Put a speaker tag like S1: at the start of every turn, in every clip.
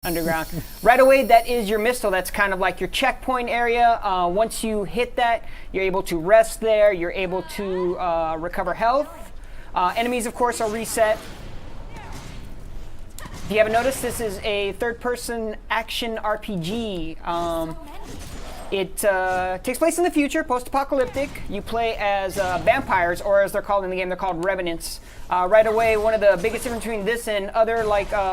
S1: underground. Right away, that is your mistle. That's kind of like your checkpoint area. Once you hit that, you're able to rest there. You're able to recover health. Enemies, of course, are reset. If you haven't noticed, this is a third-person action RPG. It takes place in the future, post-apocalyptic. You play as vampires, or as they're called in the game, they're called revenants. Right away, one of the biggest differences between this and other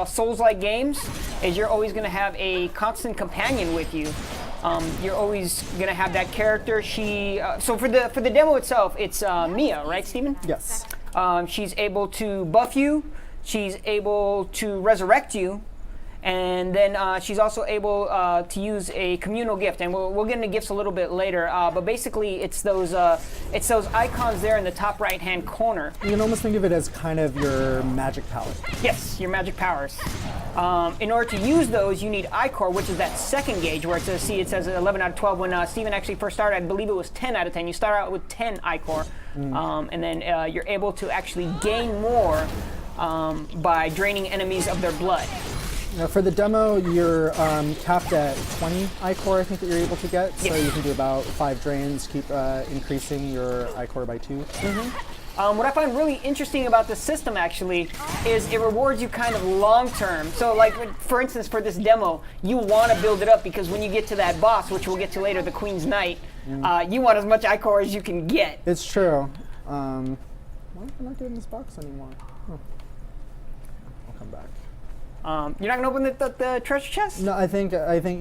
S1: Souls-like games is you're always going to have a constant companion with you. You're always going to have that character. So for the demo itself, it's Mia, right, Steven?
S2: Yes.
S1: She's able to buff you. She's able to resurrect you. And then she's also able to use a communal gift, and we'll get into gifts a little bit later. But basically, it's those icons there in the top right-hand corner.
S2: You can almost think of it as kind of your magic palette.
S1: Yes, your magic powers. In order to use those, you need I-Core, which is that second gauge, where it says 11 out of 12. When Steven actually first started, I believe it was 10 out of 10. You start out with 10 I-Core, and then you're able to actually gain more by draining enemies of their blood.
S2: Now for the demo, you're capped at 20 I-Core, I think, that you're able to get. So you can do about 5 drains, keep increasing your I-Core by 2.
S1: What I find really interesting about this system, actually, is it rewards you kind of long-term. So, like, for instance, for this demo, you want to build it up because when you get to that boss, which we'll get to later, the Queen's Knight, you want as much I-Core as you can get.
S2: It's true. Why am I not getting this box anymore? Huh. I'll come back.
S1: You're not gonna open the treasure chest?
S2: No, I think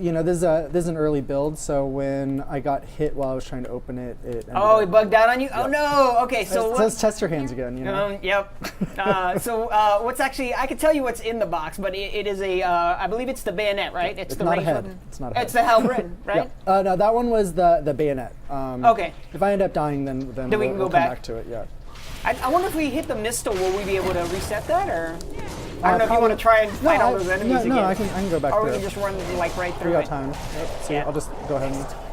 S2: you know this is an early build, so when I got hit while I was trying to open it, it
S1: bugged out on you.
S2: Yep.
S1: Oh no! Okay, so
S2: let's test your hands again. You know.
S1: Yep. What's actually? I can tell you what's in the box, but it is a. I believe it's the bayonet, right?
S2: It's not a head. Weapon. It's not a head.
S1: It's the halberd, right?
S2: Yeah. No, that one was the bayonet.
S1: Okay.
S2: If I end up dying, then
S1: we can go
S2: come back to it. Yeah.
S1: I wonder if we hit the mistle, will we be able to reset that, or? I don't know if you want to try and fight all those enemies again.
S2: No, I can go back
S1: or
S2: through.
S1: Or we can just run right through
S2: We got
S1: it.
S2: time. Yep. So I'll just go ahead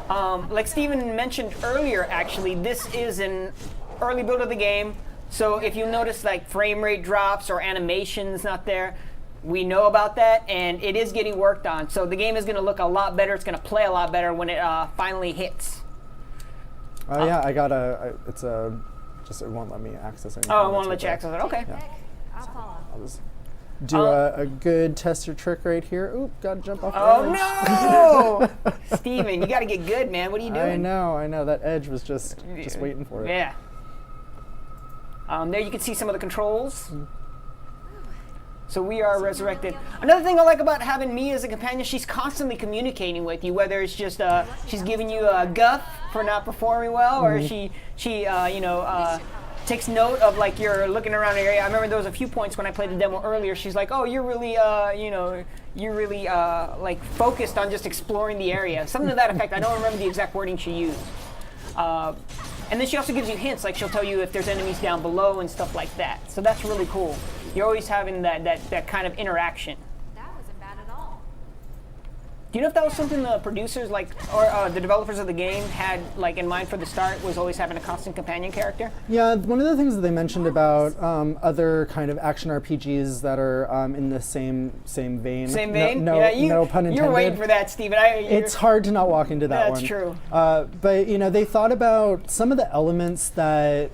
S2: and...
S1: Like Steven mentioned earlier, actually, this is an early build of the game. So if you notice like frame rate drops or animations not there, we know about that, and it is getting worked on. So the game is going to look a lot better. It's going to play a lot better when it finally hits.
S2: Oh yeah, I got it's a... Just it won't let me access anything.
S1: Oh, it won't let you access it. Okay.
S2: Yeah. I'll just do a good tester trick right here. Oop, gotta jump off the edge.
S1: Oh no! Steven, you gotta get good, man. What are you doing?
S2: I know. That edge was just waiting for it.
S1: Yeah. There you can see some of the controls. So we are resurrected. Another thing I like about having Mia as a companion, she's constantly communicating with you, whether it's just she's giving you a guff for not performing well, or she takes note of like you're looking around the area. I remember there was a few points when I played the demo earlier. She's like, "Oh, you're really like focused on just exploring the area." Something to that effect. I don't remember the exact wording she used. And then she also gives you hints, like she'll tell you if there's enemies down below and stuff like that. So that's really cool. You're always having that kind of interaction.
S3: That wasn't bad at all.
S1: Do you know if that was something the producers or the developers of the game had in mind for the start, was always having a constant companion character?
S2: Yeah, one of the things that they mentioned about other kind of action RPGs that are in the same vein.
S1: Same vein?
S2: No pun intended.
S1: You're waiting for that, Steven.
S2: It's hard to not walk into that one.
S1: That's true.
S2: But they thought about some of the elements that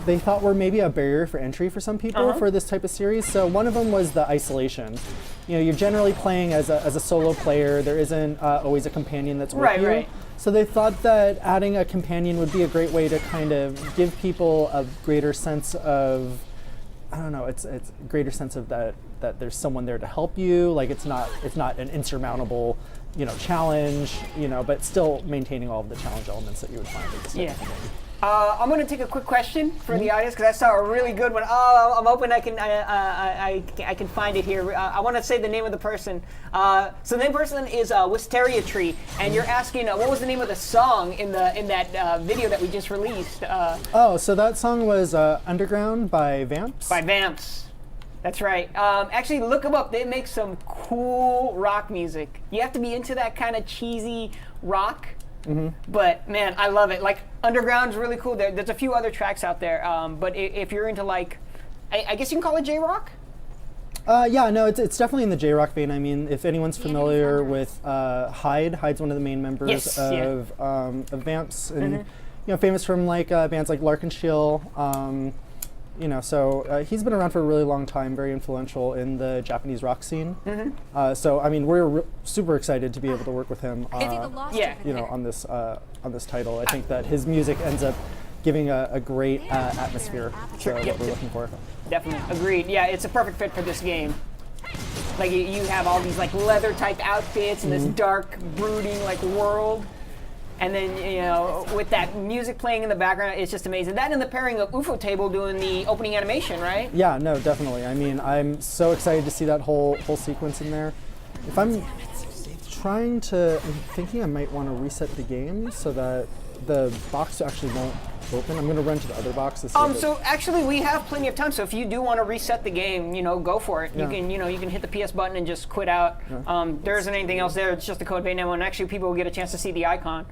S2: they thought were maybe a barrier for entry for some people for this type of series. So one of them was the isolation. You're generally playing as a solo player. There isn't always a companion that's with you.
S1: Right.
S2: So they thought that adding a companion would be a great way to kind of give people a greater sense of, it's a greater sense of that there's someone there to help you. Like it's not an insurmountable, challenge, but still maintaining all of the challenge elements that you would find in the game.
S1: I'm going to take a quick question for the audience because I saw a really good one. Oh, I'm hoping I can find it here. I want to say the name of the person. So the name of the person is Wisteria Tree, and you're asking what was the name of the song in that video that we just released?
S2: So that song was Underground by Vamps.
S1: By Vamps. That's right. Actually, look them up. They make some cool rock music. You have to be into that kind of cheesy rock. But man, I love it. Like Underground's really cool. There's a few other tracks out there. But if you're into I guess you can call it J-rock.
S2: Yeah, no, it's definitely in the J-Rock vein. I mean, if anyone's familiar with Hyde's one of the main members
S1: Yes, yeah.
S2: of Vamps, and you know, famous from like bands like Lark and Shill. You know, so he's been around for a really long time, very influential in the Japanese rock scene. So I mean, we're super excited to be able to work with him.
S1: Yeah.
S2: You know, on this title, I think that his music ends up giving a great atmosphere
S1: Sure,
S2: that
S1: yep,
S2: we're
S1: yep.
S2: looking for.
S1: Definitely. Agreed. Yeah, it's a perfect fit for this game. Like you have all these like leather type outfits and this dark, brooding like world. And then, you know, with that music playing in the background, it's just amazing. That and the pairing of UFO Table doing the opening animation, right?
S2: Yeah, no, definitely. I mean, I'm so excited to see that whole sequence in there. If I'm I'm thinking I might want to reset the game so that the box actually won't open. I'm going to run to the other box to see
S1: So actually, we have plenty of time. So if you do want to reset the game, you know, go for it.
S2: Yeah.
S1: You can hit the PS button and just quit out.
S2: Yeah.
S1: There isn't anything else there. It's just the code vein demo, and actually, people will get a chance to see the icon.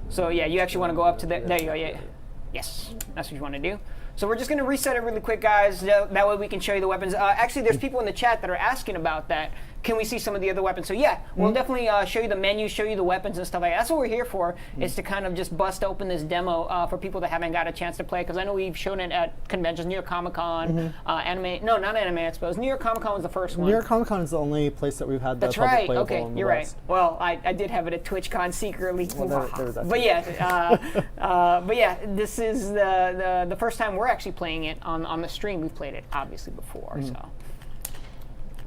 S1: So yeah, you actually want to go up to the. There you go. Yeah. Yes, that's what you want to do. So we're just going to reset it really quick, guys. That way we can show you the weapons. Actually, there's people in the chat that are asking about that. Can we see some of the other weapons? So yeah, we'll definitely show you the menu, show you the weapons and stuff like that. That's what we're here for, is to kind of just bust open this demo for people that haven't got a chance to play. Because I know we've shown it at conventions, New York Comic Con, Anime. No, not Anime Expos. New York Comic Con was the first one.
S2: New York Comic Con is the only place that we've had the
S1: That's
S2: public
S1: right.
S2: playable
S1: Okay,
S2: in the
S1: you're right.
S2: West.
S1: Well, I did have it at TwitchCon secretly.
S2: Well, there was that
S1: But
S2: too.
S1: yeah, this is the first time we're actually playing it on the stream. We've played it obviously before,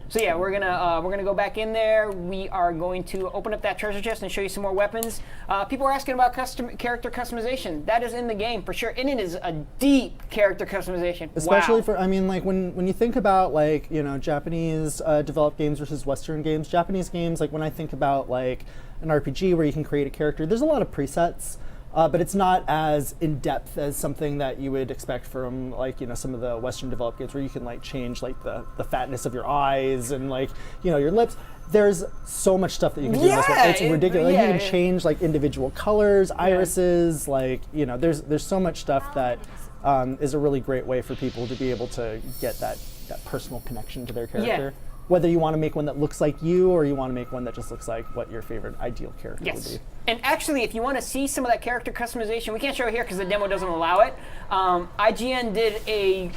S1: so yeah, we're gonna go back in there. We are going to open up that treasure chest and show you some more weapons. People are asking about character customization. That is in the game for sure, and it is a deep character customization.
S2: Especially
S1: wow.
S2: for, I mean, like when you think about like, you know, Japanese developed games versus Western games, Japanese games, like when I think about like an RPG where you can create a character, there's a lot of presets. But it's not as in-depth as something that you would expect from, like, you know, some of the Western developed games where you can like change like the fatness of your eyes and like, you know, your lips. There's so much stuff that you can do in this one. It's ridiculous. Like, you can change like individual colors, irises, like, you know, there's so much stuff that is a really great way for people to be able to get that personal connection to their character. Whether you want to make one that looks like you or you want to make one that just looks like what your favorite ideal character would be.
S1: And actually, if you want to see some of that character customization, we can't show it here because the demo doesn't allow it. IGN did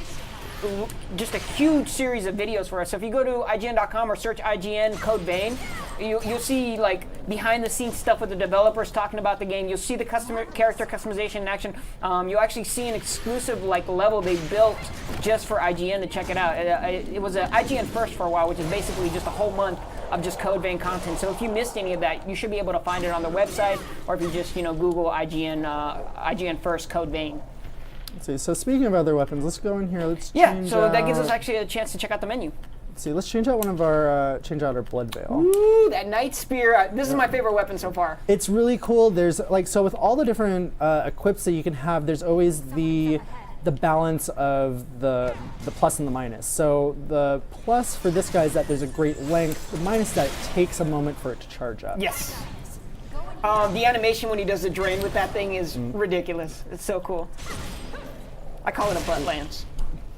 S1: just a huge series of videos for us. So if you go to IGN.com or search IGN Code Vein, you'll see like behind the scenes stuff with the developers talking about the game. You'll see the character customization in action. You'll actually see an exclusive like level they built just for IGN to check it out. It was an IGN First for a while, which is basically just a whole month of just Code Vein content. So if you missed any of that, you should be able to find it on their website, or if you just Google IGN First Code Vein.
S2: Let's see. So speaking of other weapons, let's go in here. Let's
S1: change that gives us actually a chance to check out the menu.
S2: Let's see. Let's change out one of our our blood veil.
S1: Ooh, that Night Spear. This is my favorite weapon so far.
S2: It's really cool. There's like, so with all the different equips that you can have, there's always the balance of the plus and the minus. So the plus for this guy is that there's a great length. The minus that it takes a moment for it to charge up.
S1: Yes. The animation when he does the drain with that thing is ridiculous. It's so cool. I call it a butt lance.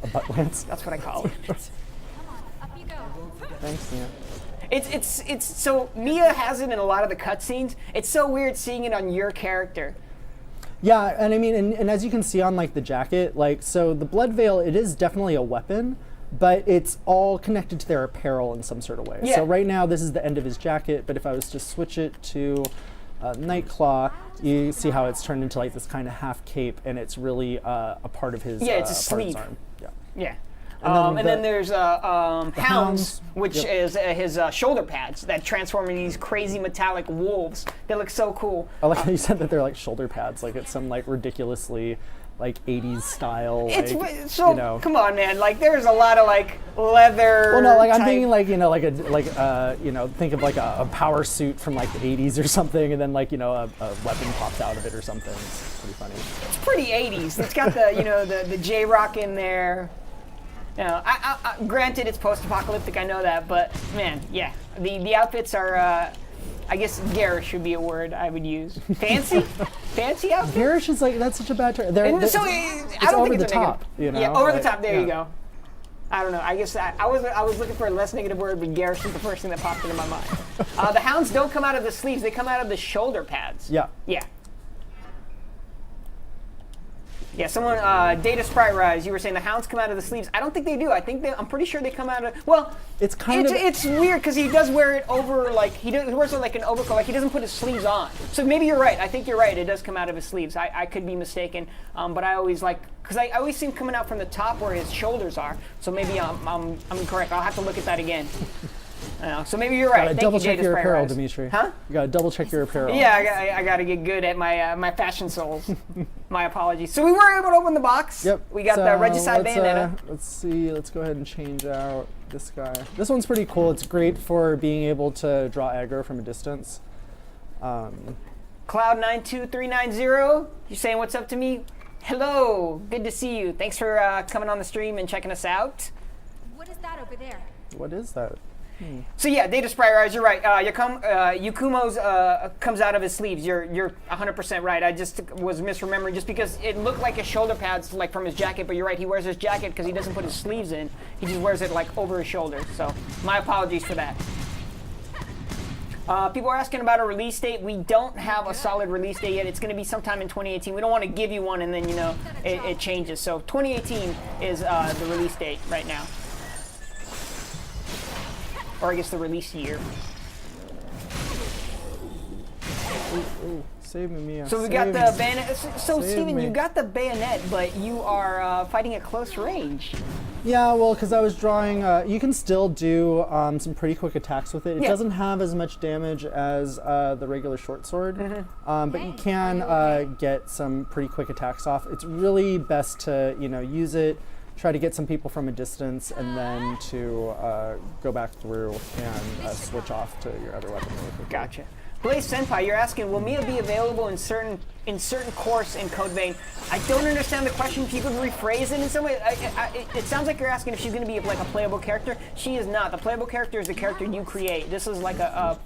S2: A butt lance?
S1: That's what I call it.
S2: Thanks, Mia.
S1: It's so Mia has it in a lot of the cutscenes. It's so weird seeing it on your character.
S2: Yeah, and I mean, and as you can see on like the jacket, like, so the blood veil, it is definitely a weapon, but it's all connected to their apparel in some sort of way.
S1: Yeah.
S2: So right now this is the end of his jacket, but if I was to switch it to Nightclaw, you see how it's turned into like this kind of half cape, and it's really a part of his
S1: it's a
S2: part
S1: sleeve.
S2: of his arm.
S1: Yeah. And then there's Hounds, which is his shoulder pads that transform into these crazy metallic wolves. They look so cool.
S2: I like how you said that they're like shoulder pads, like it's some like ridiculously like 80s style.
S1: It's
S2: like,
S1: so, come on, man. Like, there's a lot of like leather.
S2: Well, no, like
S1: type.
S2: I'm thinking like, think of like a power suit from like the 80s or something, and then like, a weapon pops out of it or something. It's pretty funny.
S1: It's pretty 80s. It's got the the J-Rock in there. I granted it's post-apocalyptic, I know that, but man, yeah, the outfits are, I guess garish would be a word I would use. Fancy? Fancy outfits?
S2: Garish is like, that's such a bad term.
S1: So, I don't
S2: over
S1: think
S2: the
S1: it's
S2: top,
S1: Yeah, over the top, there you go. I don't know. I guess I was looking for a less negative word, but Garish is the first thing that popped into my mind. The hounds don't come out of the sleeves; they come out of the shoulder pads.
S2: Yeah.
S1: Yeah. Yeah. Someone, Data Sprite Rise, you were saying the hounds come out of the sleeves. I don't think they do. I'm pretty sure they come out of. Well,
S2: it's kind of.
S1: It's weird because he does wear it over like he wears it like an overcoat. Like he doesn't put his sleeves on. So maybe you're right. I think you're right. It does come out of his sleeves. I could be mistaken. But I always because I always see him coming out from the top where his shoulders are. So maybe I'm correct. I'll have to look at that again. So maybe you're right. Thank
S2: double
S1: you,
S2: check
S1: Data
S2: your
S1: Sprite
S2: apparel,
S1: Rise.
S2: Dimitri.
S1: Huh?
S2: You gotta double check your apparel.
S1: Yeah, I gotta get good at my fashion souls. My apologies. So we were able to open the box.
S2: Yep.
S1: We got the Regicide Bayonetta.
S2: Let's see. Let's go ahead and change out this guy. This one's pretty cool. It's great for being able to draw aggro from a distance.
S1: Cloud92390, you're saying what's up to me? Hello, good to see you. Thanks for coming on the stream and checking us out.
S3: What is that over there?
S2: What is that?
S1: So yeah, Data Sprite Rise, you're right. Yakumo's comes out of his sleeves. You're 100% right. I just was misremembering just because it looked like his shoulder pads like from his jacket, but you're right. He wears his jacket because he doesn't put his sleeves in. He just wears it like over his shoulder. So my apologies for that. People are asking about a release date. We don't have a solid release date yet. It's going to be sometime in 2018. We don't want to give you one and then it changes. So 2018 is the release date right now. Or I guess the release year.
S2: Ooh, save me, Mia.
S1: So we got the bayonet. So Steven, you got the bayonet, but you are fighting at close range.
S2: Yeah, well, because I was drawing. You can still do some pretty quick attacks with it. It doesn't have as much damage as the regular short sword, but you can get some pretty quick attacks off. It's really best to use it. Try to get some people from a distance, and then to go back through and switch off to your other weapon really quickly.
S1: Gotcha. Blaze Senpai, you're asking, will Mia be available in certain course in Code Vein? I don't understand the question. If you could rephrase it in some way, it sounds like you're asking if she's going to be like a playable character. She is not. The playable character is the character you create. This is like a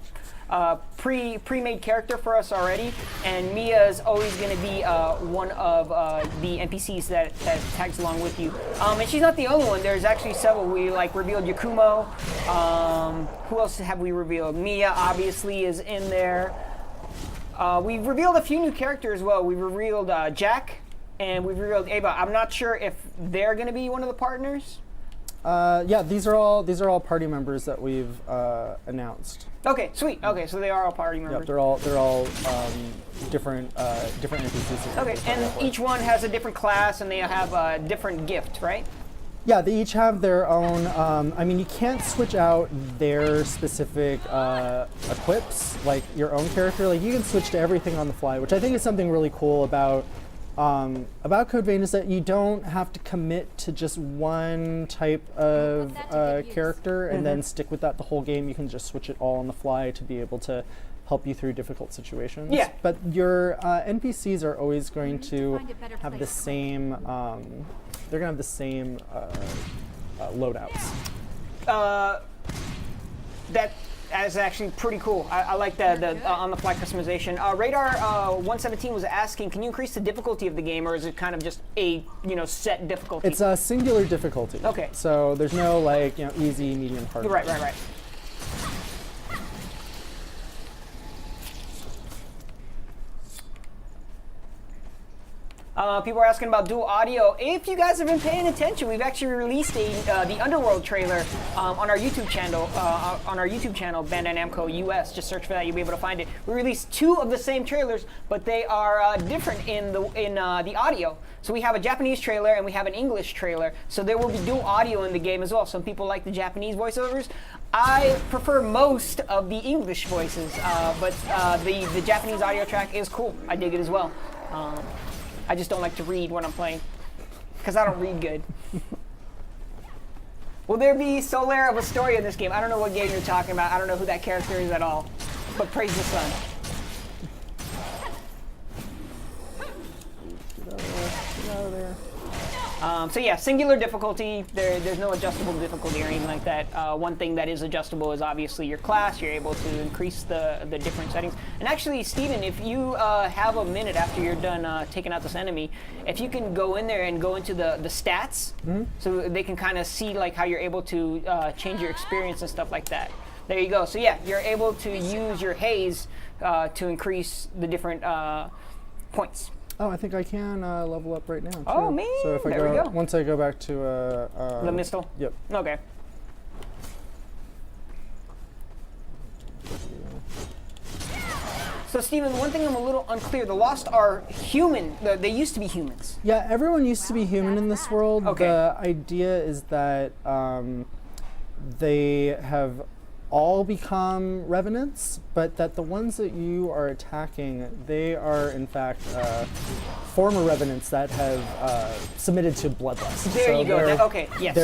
S1: pre-made character for us already, and Mia is always going to be one of the NPCs that tags along with you. And she's not the only one. There's actually several. We revealed Yakumo. Who else have we revealed? Mia obviously is in there. We've revealed a few new characters as well. We've revealed Jack, and we've revealed Ava. I'm not sure if they're going to be one of the partners.
S2: Yeah, these are all party members that we've announced.
S1: Okay, sweet. Okay, so they are all party members.
S2: Yep, they're all different NPCs.
S1: Okay, and each one has a different class, and they have a different gift, right?
S2: Yeah, they each have their own. I mean, you can't switch out their specific equips like your own character. Like you can switch to everything on the fly, which I think is something really cool about Code Vein, is that you don't have to commit to just one type of character and then stick with that the whole game. You can just switch it all on the fly to be able to help you through difficult situations.
S1: Yeah.
S2: But your NPCs are always going to have the same. They're going to have the same loadouts.
S1: That is actually pretty cool. I like the on-the-fly customization. Radar 117 was asking, can you increase the difficulty of the game, or is it kind of just a set difficulty?
S2: It's a singular difficulty.
S1: Okay.
S2: So there's no easy, medium, hard.
S1: Right. People are asking about dual audio. If you guys have been paying attention, we've actually released the Underworld trailer on our YouTube channel. Bandai Namco US. Just search for that; you'll be able to find it. We released 2 of the same trailers, but they are different in the audio. So we have a Japanese trailer and we have an English trailer. So there will be dual audio in the game as well. Some people like the Japanese voiceovers. I prefer most of the English voices, but the Japanese audio track is cool. I dig it as well. I just don't like to read when I'm playing, because I don't read good. Will there be Solaire of Astoria in this game? I don't know what game you're talking about. I don't know who that character is at all. But praise the sun.
S2: Get out of there.
S1: So yeah, singular difficulty. There's no adjustable difficulty or anything like that. One thing that is adjustable is obviously your class. You're able to increase the different settings. And actually, Steven, if you have a minute after you're done taking out this enemy, if you can go in there and go into the stats, so they can kind of see like how you're able to change your experience and stuff like that. There you go. So yeah, you're able to use your haze to increase the different points.
S2: Oh, I think I can level up right now, too.
S1: Oh, man.
S2: So if I
S1: There we go.
S2: once I go back to...
S1: The Mistle?
S2: Yep.
S1: Okay. So, Steven, one thing I'm a little unclear. The Lost are human. They used to be humans.
S2: Yeah, everyone used to be human in this world.
S1: Okay.
S2: The idea is that they have all become revenants, but that the ones that you are attacking, they are in fact former revenants that have submitted to bloodlust.
S1: There
S2: So
S1: you go.
S2: they're-
S1: Okay, yes.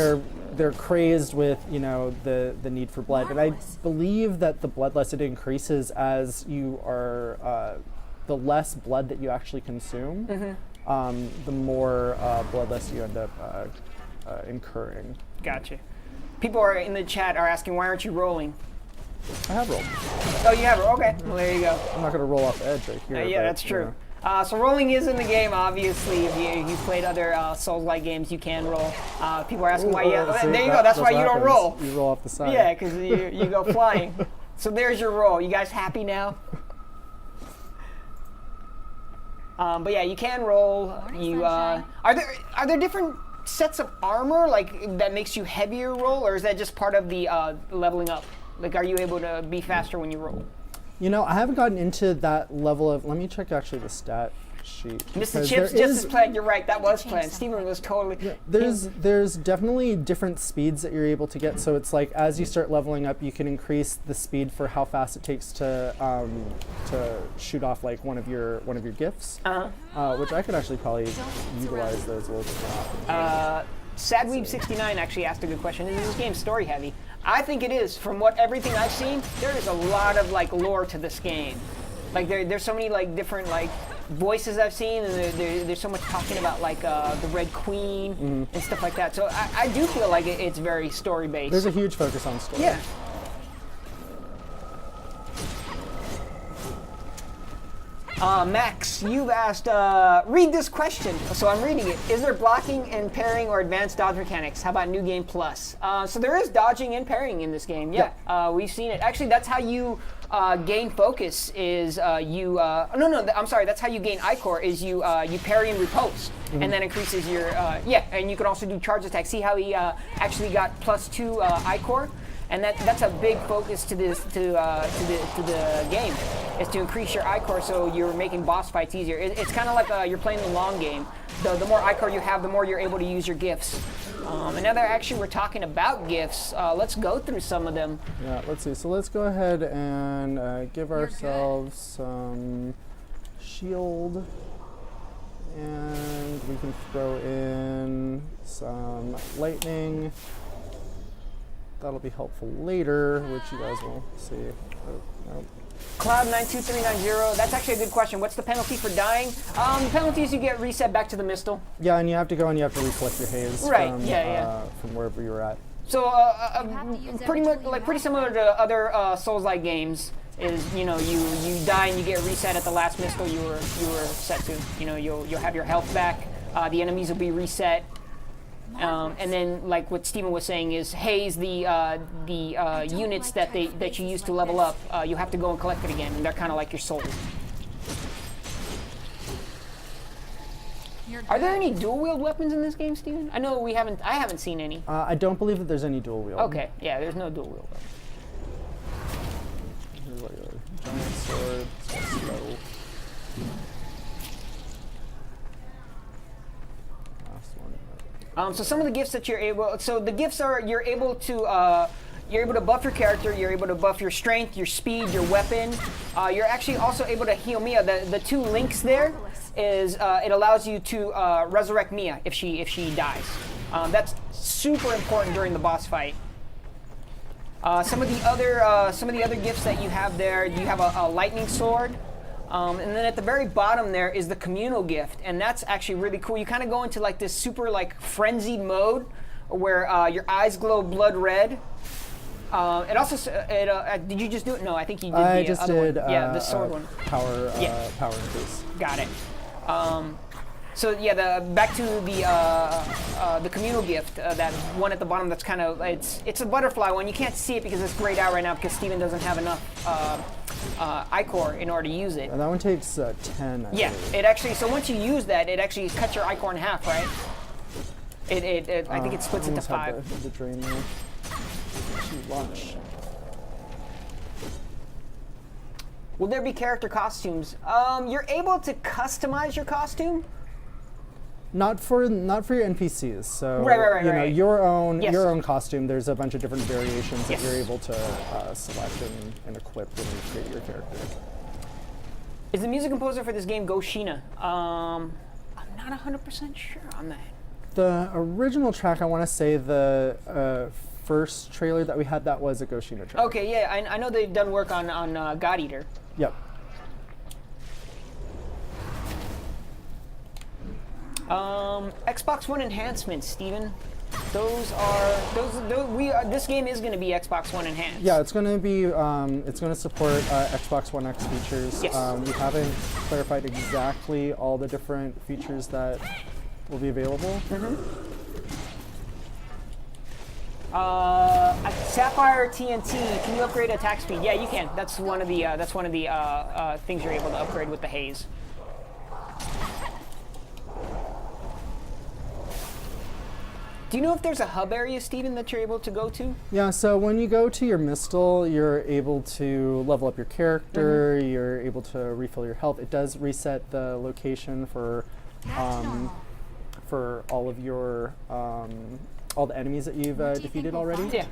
S2: They're crazed with, you know, the need for blood, and I believe that the bloodlust, it increases as you are the less blood that you actually consume, the more bloodlust you end up incurring.
S1: Gotcha. People are in the chat are asking, why aren't you rolling?
S2: I have rolled.
S1: Oh, you have. Okay. Well, there you go.
S2: I'm not going to roll off the edge right here.
S1: Yeah,
S2: but,
S1: that's
S2: you
S1: true.
S2: know.
S1: So rolling is in the game, obviously. If you've played other Souls-like games, you can roll. People are asking why. Yeah,
S2: See,
S1: there you go. That's why you don't
S2: happens.
S1: roll.
S2: You roll off the side.
S1: Yeah, because you go flying. So there's your roll. You guys happy now? But yeah, you can roll. You are there different sets of armor like that makes you heavier roll, or is that just part of the leveling up? Like, are you able to be faster when you roll?
S2: You know, I haven't gotten into that level of. Let me check actually the stat sheet.
S1: Mr.
S2: because
S1: Chips
S2: there
S1: just
S2: is-
S1: as planned. You're right. That was planned. Steven was totally.
S2: There's definitely different speeds that you're able to get. So it's like as you start leveling up, you can increase the speed for how fast it takes to shoot off like one of your gifts, which I could actually probably utilize those a little bit more often.
S1: Sadweeb69 actually asked a good question. Is this game story heavy? I think it is. From everything I've seen, there is a lot of like lore to this game. Like there's so many like different like voices I've seen, and there's so much talking about like the Red Queen and stuff like that. So I do feel like it's very story based.
S2: There's a huge focus on story.
S1: Yeah. Max, you've asked, read this question. So I'm reading it. Is there blocking and parrying or advanced dodge mechanics? How about New Game Plus? So there is dodging and parrying in this game. Yeah, we've seen it. Actually, that's how you gain focus. Is I'm sorry. That's how you gain Ichor. Is you parry and repose, and then increases your And you can also do charge attack. See how he actually got +2 Ichor. And that's a big focus to the game, is to increase your Ichor so you're making boss fights easier. It's kind of like you're playing the long game. The more Ichor you have, the more you're able to use your gifts. And now that actually we're talking about gifts, let's go through some of them.
S2: Yeah, let's see. So let's go ahead and give ourselves some shield. And we can throw in some lightning. That'll be helpful later, which you guys will see. Oh, no.
S1: Cloud92390, that's actually a good question. What's the penalty for dying? The penalty is you get reset back to the Mistle.
S2: Yeah, and you have to go and you have to recollect your haze
S1: Right,
S2: from, from wherever you were at.
S1: So pretty similar to other Souls-like games. Is you die and you get reset at the last Mistle you were set to. You'll have your health back. The enemies will be reset. And then, like what Steven was saying, is haze the units that you use to level up. You have to go and collect it again, and they're kind of like your soul. Are there any dual wield weapons in this game, Steven? I know I haven't seen any.
S2: I don't believe that there's any dual wield.
S1: Okay, yeah, there's no dual wield weapons.
S2: Here's like a giant sword, so slow.
S1: So some of the gifts that you're able, the gifts are you're able to buff your character, you're able to buff your strength, your speed, your weapon. You're actually also able to heal Mia. The two links there is it allows you to resurrect Mia if she dies. That's super important during the boss fight. Some of the other gifts that you have there, you have a lightning sword. And then at the very bottom there is the communal gift, and that's actually really cool. You kind of go into like this super like frenzied mode where your eyes glow blood red. It also did you just do it? No, I think you did
S2: I
S1: the
S2: just
S1: other
S2: did,
S1: one. Yeah, the sword one.
S2: Power
S1: Yeah.
S2: Power increase.
S1: Got it. So yeah, back to the communal gift, that one at the bottom. That's kind of it's a butterfly one. You can't see it because it's grayed out right now because Steven doesn't have enough iCore in order to use it.
S2: And that one takes 10. I
S1: Yeah,
S2: believe.
S1: it actually. So once you use that, it actually cuts your iCore in half, right? I think it splits into
S2: almost had
S1: 5.
S2: The drain there. Launch.
S1: Will there be character costumes? You're able to customize your costume.
S2: Not for your NPCs. So
S1: Right,
S2: you know,
S1: right.
S2: your own
S1: Yes.
S2: costume. There's a bunch of different variations
S1: Yes.
S2: that you're able to select and equip when you create your character.
S1: Is the music composer for this game Goshina? I'm not 100% sure on that.
S2: The original track, I want to say the first trailer that we had, that was a Goshina track.
S1: Okay, yeah, I know they've done work on God Eater.
S2: Yep.
S1: Xbox One enhancements, Steven. Those this game is going to be Xbox One enhanced.
S2: Yeah, it's going to be. It's going to support Xbox One X features.
S1: Yes.
S2: We haven't clarified exactly all the different features that will be available.
S1: Sapphire TNT. Can you upgrade attack speed? Yeah, you can. That's one of the things you're able to upgrade with the haze. Do you know if there's a hub area, Steven, that you're able to go to?
S2: Yeah, so when you go to your Mistle, you're able to level up your character, you're able to refill your health. It does reset the location for all of your all the enemies that you've defeated already.
S1: Yeah.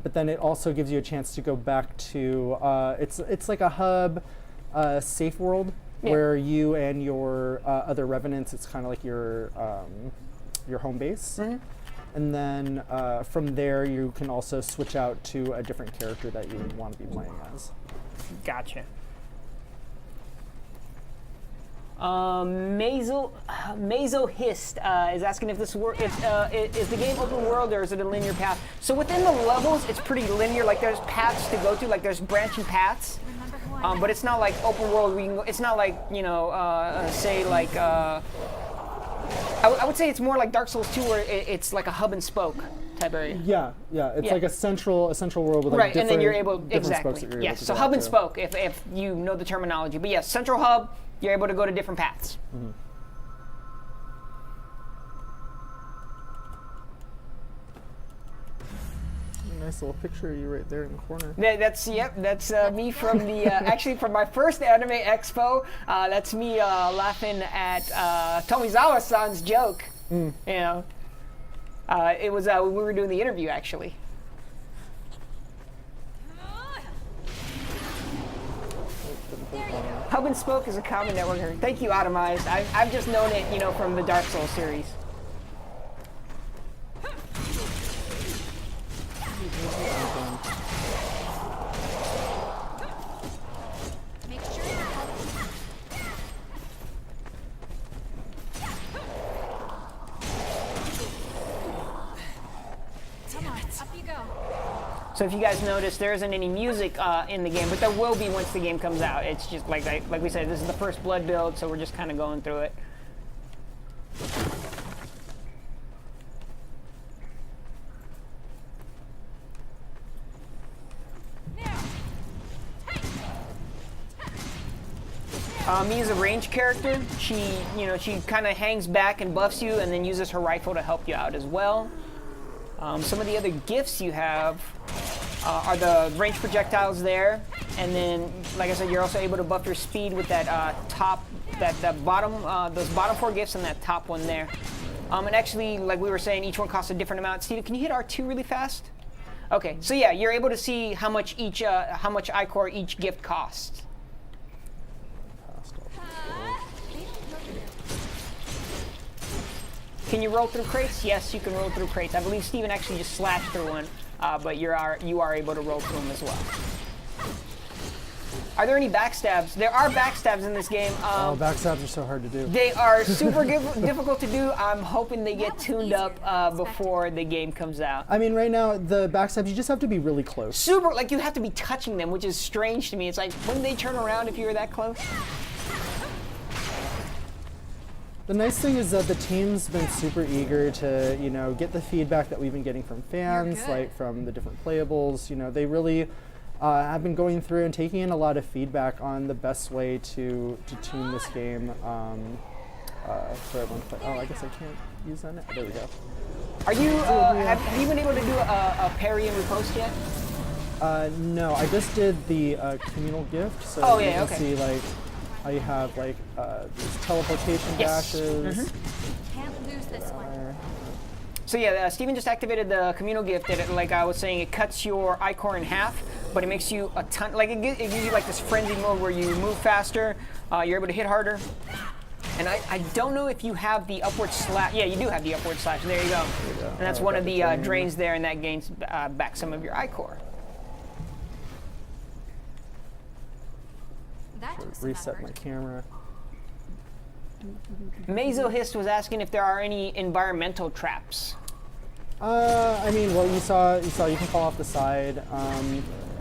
S2: But then it also gives you a chance to go back to it's like a hub safe world where you and your other revenants, it's kind of like your home base. And then from there you can also switch out to a different character that you would want to be playing as.
S1: Gotcha. Mazo Hist is asking if this is the game open world or is it a linear path? So within the levels, it's pretty linear. Like there's paths to go to, like there's branching paths, but it's not like open world. It's not like say like I would say it's more like Dark Souls 2, where it's like a hub and spoke type area.
S2: Yeah, it's
S1: Yeah.
S2: like a central world with like
S1: Right, and then you're
S2: different spokes that you're able
S1: yes.
S2: to
S1: So
S2: go
S1: hub
S2: out
S1: and
S2: to.
S1: spoke, if you know the terminology. But yes, central hub, you're able to go to different paths.
S2: Nice little picture of you right there in the corner.
S1: That's me from the actually from my first anime expo. That's me laughing at Tomizawa-san's joke. You know, it was when we were doing the interview actually. Hub and spoke is a common network. Thank you, Atomized. I've just known it, from the Dark Souls series.
S3: Make sure you're healthy. Come on, up you go.
S1: So if you guys notice, there isn't any music in the game, but there will be once the game comes out. It's just like we said, this is the first Blood build, so we're just kind of going through it. Mia's a ranged character. She kind of hangs back and buffs you, and then uses her rifle to help you out as well. Some of the other gifts you have are the ranged projectiles there, and then, like I said, you're also able to buff your speed with that those bottom 4 gifts and that top one there. And actually, like we were saying, each one costs a different amount. Steve, can you hit R2 really fast? Okay, so yeah, you're able to see how much iCore each gift costs. Can you roll through crates? Yes, you can roll through crates. I believe Steven actually just slashed through one, but you are able to roll through them as well. Are there any backstabs? There are backstabs in this game.
S2: Oh, backstabs are so hard to do.
S1: They are super difficult to do. I'm hoping they get tuned up before the game comes out.
S2: I mean, right now, the backstabs, you just have to be really close.
S1: Super, like you have to be touching them, which is strange to me. It's like, wouldn't they turn around if you were that close?
S2: The nice thing is that the team's been super eager to, you know, get the feedback that we've been getting from fans, like from the different playables. You know, they really have been going through and taking in a lot of feedback on the best way to tune this game for everyone to play. Oh, I guess I can't use that now. There we go.
S1: Are you, have you been able to do a parry and riposte yet?
S2: No, I just did the communal gift, so you can see like how you have like these teleportation dashes.
S3: Can't lose this one.
S1: So yeah, Steven just activated the communal gift. That, like I was saying, it cuts your iCore in half, but it makes you a ton. Like it gives you like this frenzy mode where you move faster, you're able to hit harder. And I don't know if you have the upward slash. Yeah, you do have the upward slash. There you go. And that's one of the drains there, and that gains back some of your iCore.
S2: Reset my camera.
S1: Mazohist was asking if there are any environmental traps.
S2: I mean, well, you saw you can fall off the side.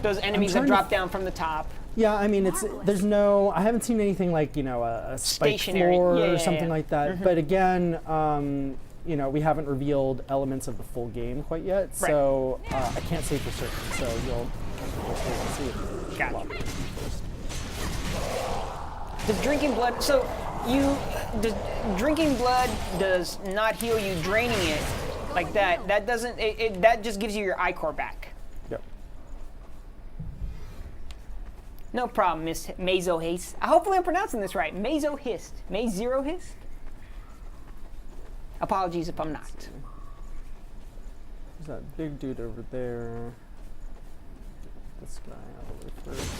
S1: Those enemies that drop down from the top.
S2: Yeah, I mean, there's no. I haven't seen anything like, you know, a spiked floor or something like that. But again, you know, we haven't revealed elements of the full game quite yet, so I can't say for certain. So you'll see it.
S1: Gotcha. Does drinking blood? So drinking blood does not heal you. Draining it like that, that doesn't. That just gives you your iCore back.
S2: Yep.
S1: No problem, Miss Mazohist. Hopefully I'm pronouncing this right. Mazohist. Mazohist? Apologies if I'm not.
S2: There's that big dude over there. This guy out of the way first.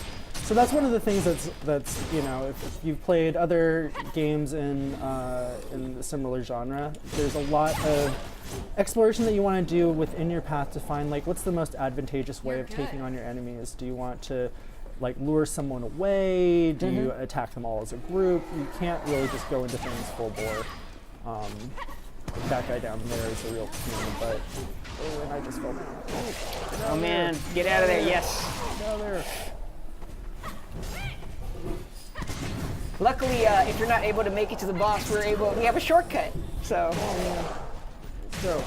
S2: So that's one of the things that's you know, if you've played other games in the similar genre, there's a lot of exploration that you want to do within your path to find like what's the most advantageous way of taking on your enemies. Do you want to like lure someone away? Do you attack them all as a group? You can't really just go into things full bore. That guy down there is a real pain, but and I just fell down.
S1: Oh man, get out of there! Yes.
S2: Get out of there.
S1: Luckily, if you're not able to make it to the boss, we have a shortcut. So.
S2: Let's go.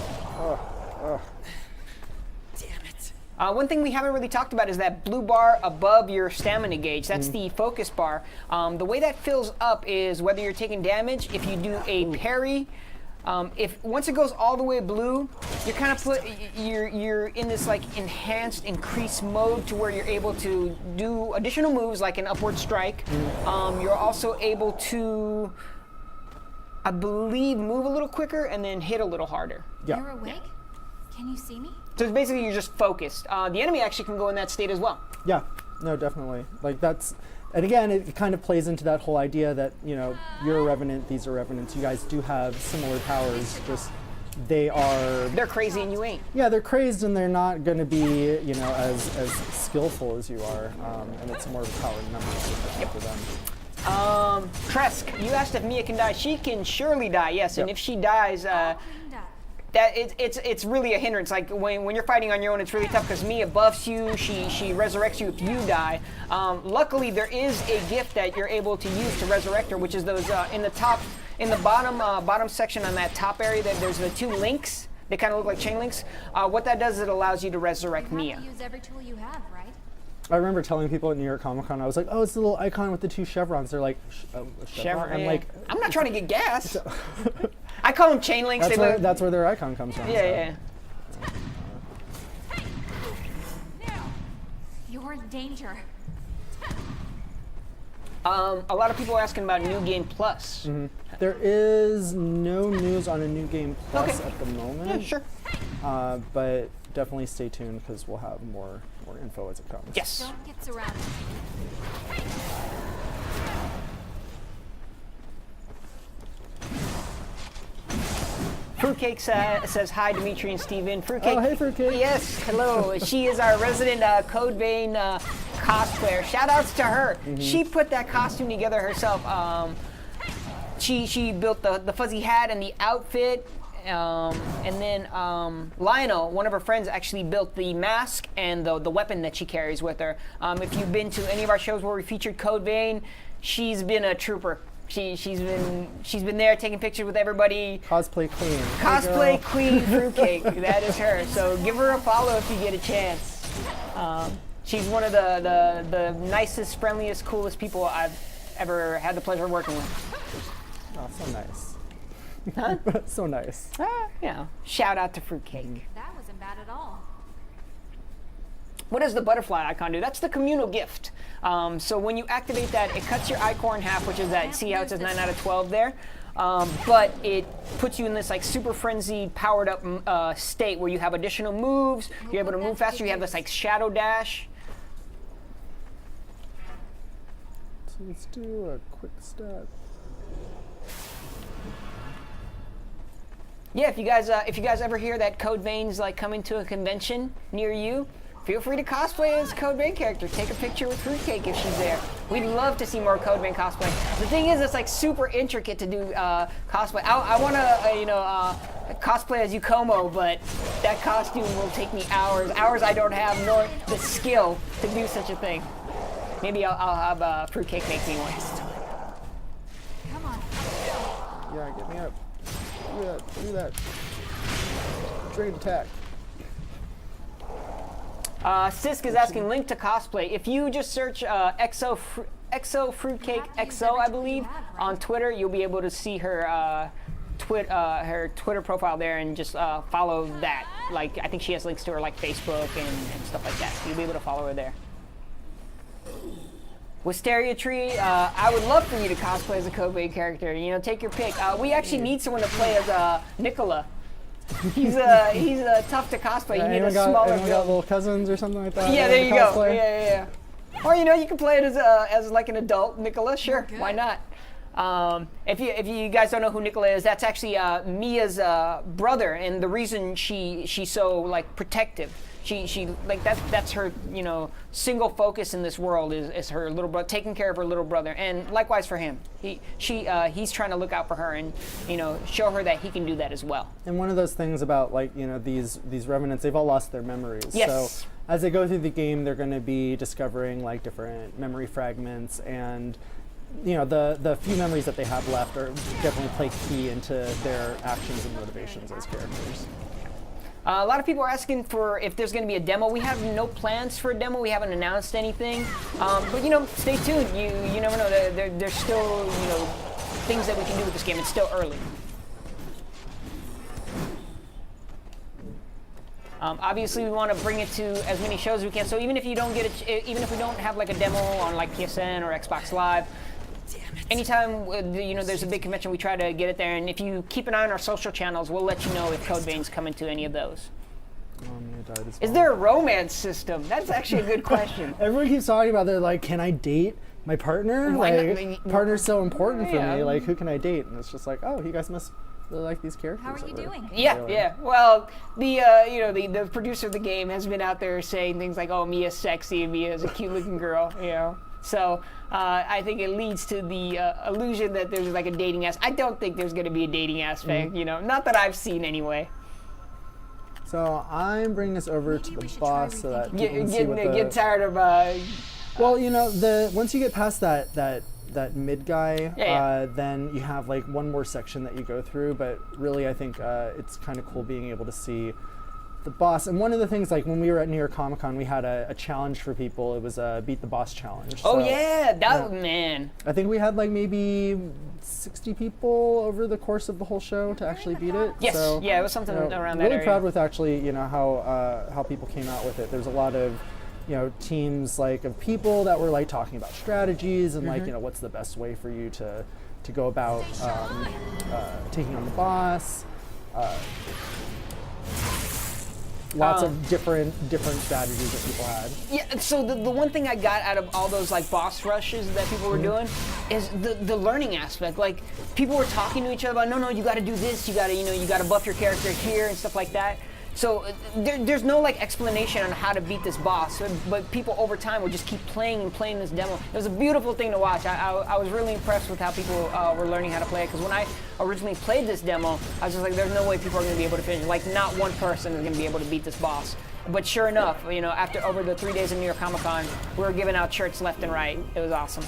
S3: Damn it.
S1: One thing we haven't really talked about is that blue bar above your stamina gauge. That's the focus bar. The way that fills up is whether you're taking damage, if you do a parry. If once it goes all the way blue, you're kind of you're in this like enhanced, increased mode to where you're able to do additional moves like an upward strike. You're also able to, I believe, move a little quicker and then hit a little harder.
S2: Yeah.
S3: You're awake? Can you see me?
S1: So it's basically you're just focused. The enemy actually can go in that state as well.
S2: Yeah. No, definitely. Like that's. And again, it kind of plays into that whole idea that, you know, you're a Revenant, these are Revenants. You guys do have similar powers, just they're
S1: crazy and you ain't.
S2: Yeah, they're crazed and they're not going to be, you know, as skillful as you are. And it's more of a power in numbers for them.
S1: Tresk, you asked if Mia can die. She can surely die, yes. And if she dies, it's really a hindrance. Like when you're fighting on your own, it's really tough because Mia buffs you. She resurrects you if you die. Luckily, there is a gift that you're able to use to resurrect her, which is those in the bottom section on that top area. That there's the two links. They kind of look like chain links. What that does is it allows you to resurrect Mia.
S3: You use every tool you have, right?
S2: I remember telling people at New York Comic Con, I was like, "Oh, it's the little icon with the two chevrons." They're like, "Chevron." I'm like,
S1: "I'm not trying to get gas." I call them chain links.
S2: That's where their icon comes from.
S1: Yeah.
S3: You're in danger.
S2: A
S1: lot of people are asking about New Game Plus.
S2: There is no news on a New Game Plus at the moment.
S1: Yeah, sure.
S2: But definitely stay tuned because we'll have more info as it comes.
S1: Yes.
S3: Don't get surrounded.
S1: Fruitcake says hi, Dimitri and Steven. Fruitcake.
S2: Oh, hey, Fruitcake.
S1: Yes, hello. She is our resident Code Vein cosplayer. Shout outs to her. She put that costume together herself. She built the fuzzy hat and the outfit. And then Lionel, one of her friends, actually built the mask and the weapon that she carries with her. If you've been to any of our shows where we featured Code Vein, she's been a trooper. She's been there taking pictures with everybody.
S2: Cosplay queen.
S1: Cosplay queen Fruitcake. That is her. So give her a follow if you get a chance. She's one of the nicest, friendliest, coolest people I've ever had the pleasure of working with.
S2: Oh, so nice.
S1: Huh?
S2: So nice.
S1: Yeah. Shout out to Fruitcake.
S3: That wasn't bad at all.
S1: What does the butterfly icon do? That's the communal gift. So when you activate that, it cuts your icon in half, which is that, see how it says 9 out of 12 there? But it puts you in this like super frenzied, powered up state where you have additional moves, you're able to move faster, you have this like shadow dash.
S2: So let's do a quick step.
S1: Yeah, if you guys ever hear that Code Vein's like coming to a convention near you, feel free to cosplay as a Code Vein character. Take a picture with Fruitcake if she's there. We'd love to see more Code Vein cosplay. The thing is, it's like super intricate to do cosplay. I want to, cosplay as Yukomo, but that costume will take me hours I don't have, nor the skill to do such a thing. Maybe I'll have Fruitcake make me one.
S3: Come on.
S2: Yeah, get me up. Do that. Drain attack.
S1: Sisk is asking link to cosplay. If you just search XO Fruitcake XO, I believe, on Twitter, you'll be able to see her her Twitter profile there and just follow that. Like, I think she has links to her like Facebook and stuff like that. You'll be able to follow her there. Wisteria Tree, I would love for you to cosplay as a Code Vein character. You know, take your pick. We actually need someone to play as Nicola. He's tough to cosplay.
S2: Yeah,
S1: you need a
S2: anyone
S1: smaller
S2: got
S1: build.
S2: little cousins or something like that?
S1: Yeah, there you
S2: cosplay?
S1: go. Yeah. Or you can play it as like an adult Nicola. Sure, why not? If you guys don't know who Nicola is, that's actually Mia's brother, and the reason she's so like protective. She like that's her single focus in this world is her little brother, taking care of her little brother, and likewise for him. He's trying to look out for her and show her that he can do that as well.
S2: And one of those things about like these revenants, they've all lost their memories.
S1: Yes.
S2: So as they go through the game, they're going to be discovering like different memory fragments, and the few memories that they have left are definitely play key into their actions and motivations as characters.
S1: A lot of people are asking for if there's going to be a demo. We have no plans for a demo. We haven't announced anything. But stay tuned. You never know. There's still things that we can do with this game. It's still early. Obviously, we want to bring it to as many shows as we can. So even if you don't get it, even if we don't have like a demo on like PSN or Xbox Live, anytime there's a big convention, we try to get it there. And if you keep an eye on our social channels, we'll let you know if Code Vein's coming to any of those. Is there a romance system? That's actually a good question.
S2: Everyone keeps talking about they're like, can I date my partner? Partner's so important for me. Like, who can I date? And it's just like, oh, you guys must really like these characters.
S3: How are you doing?
S1: Yeah. Well, the producer of the game has been out there saying things like, "Oh, Mia's sexy, Mia's a cute-looking girl," So I think it leads to the illusion that there's like a dating aspect. I don't think there's going to be a dating aspect. Not that I've seen anyway.
S2: So I'm bringing this over to the boss so that people can see what
S1: get tired of.
S2: Well, once you get past that mid guy, then you have like one more section that you go through. But really, I think it's kind of cool being able to see the boss. And one of the things, like when we were at New York Comic Con, we had a challenge for people. It was a beat the boss challenge.
S1: Oh yeah, man.
S2: I think we had like maybe 60 people over the course of the whole show to actually beat it.
S1: Yes,
S2: so,
S1: it was something around that
S2: really
S1: area.
S2: proud with actually, how people came out with it. There's a lot of teams like of people that were like talking about strategies and like what's the best way for you to go about taking on the boss. Lots of different strategies that people had.
S1: Yeah, so the one thing I got out of all those like boss rushes that people were doing is the learning aspect. Like people were talking to each other about, no, you got to do this, you got to buff your character here and stuff like that. So there's no like explanation on how to beat this boss, but people over time will just keep playing and playing this demo. It was a beautiful thing to watch. I was really impressed with how people were learning how to play it, because when I originally played this demo, I was just like, there's no way people are going to be able to finish. Like, not one person is going to be able to beat this boss. But sure enough, you know, after over the 3 days of New York Comic Con, we were giving out shirts left and right. It was awesome.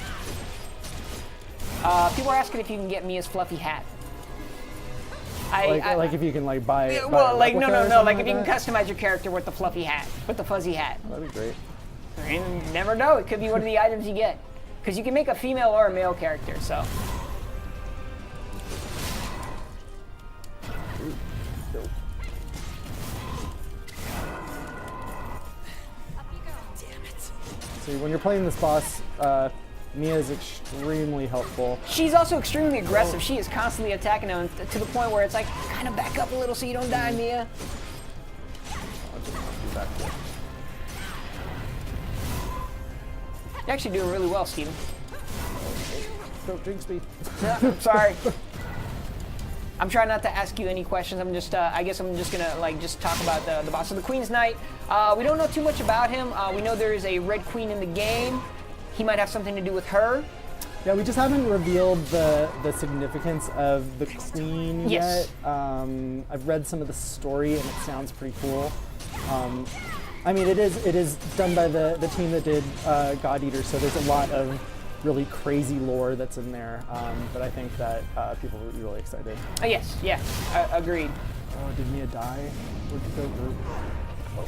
S1: People are asking if you can get Mia's fluffy hat.
S2: Like if you can like buy.
S1: Well, like no,
S2: replica or
S1: like if you
S2: something
S1: can
S2: like
S1: customize your character with the fluffy hat, with the fuzzy hat.
S2: that? That'd be great.
S1: You never know. It could be one of the items you get, because you can make a female or a male character. So.
S2: Dope. See, when you're playing this boss, Mia is extremely helpful.
S1: She's also extremely aggressive. She is constantly attacking them to the point where it's like, kind of back up a little so you don't die, Mia.
S2: I'll just be back there.
S1: You're actually doing really well, Steven.
S2: Don't jinx me.
S1: I'm sorry. I'm trying not to ask you any questions. I'm just, I guess I'm just gonna like just talk about the boss. So the Queen's Knight. We don't know too much about him. We know there is a Red Queen in the game. He might have something to do with her.
S2: Yeah, we just haven't revealed the significance of the Queen
S1: Yes.
S2: yet. I've read some of the story and it sounds pretty cool. I mean, it is done by the team that did God Eater, so there's a lot of really crazy lore that's in there. But I think that people will be really excited.
S1: Yes, yeah, agreed.
S2: Oh, did Mia die? Where'd you go, Boo? Oh,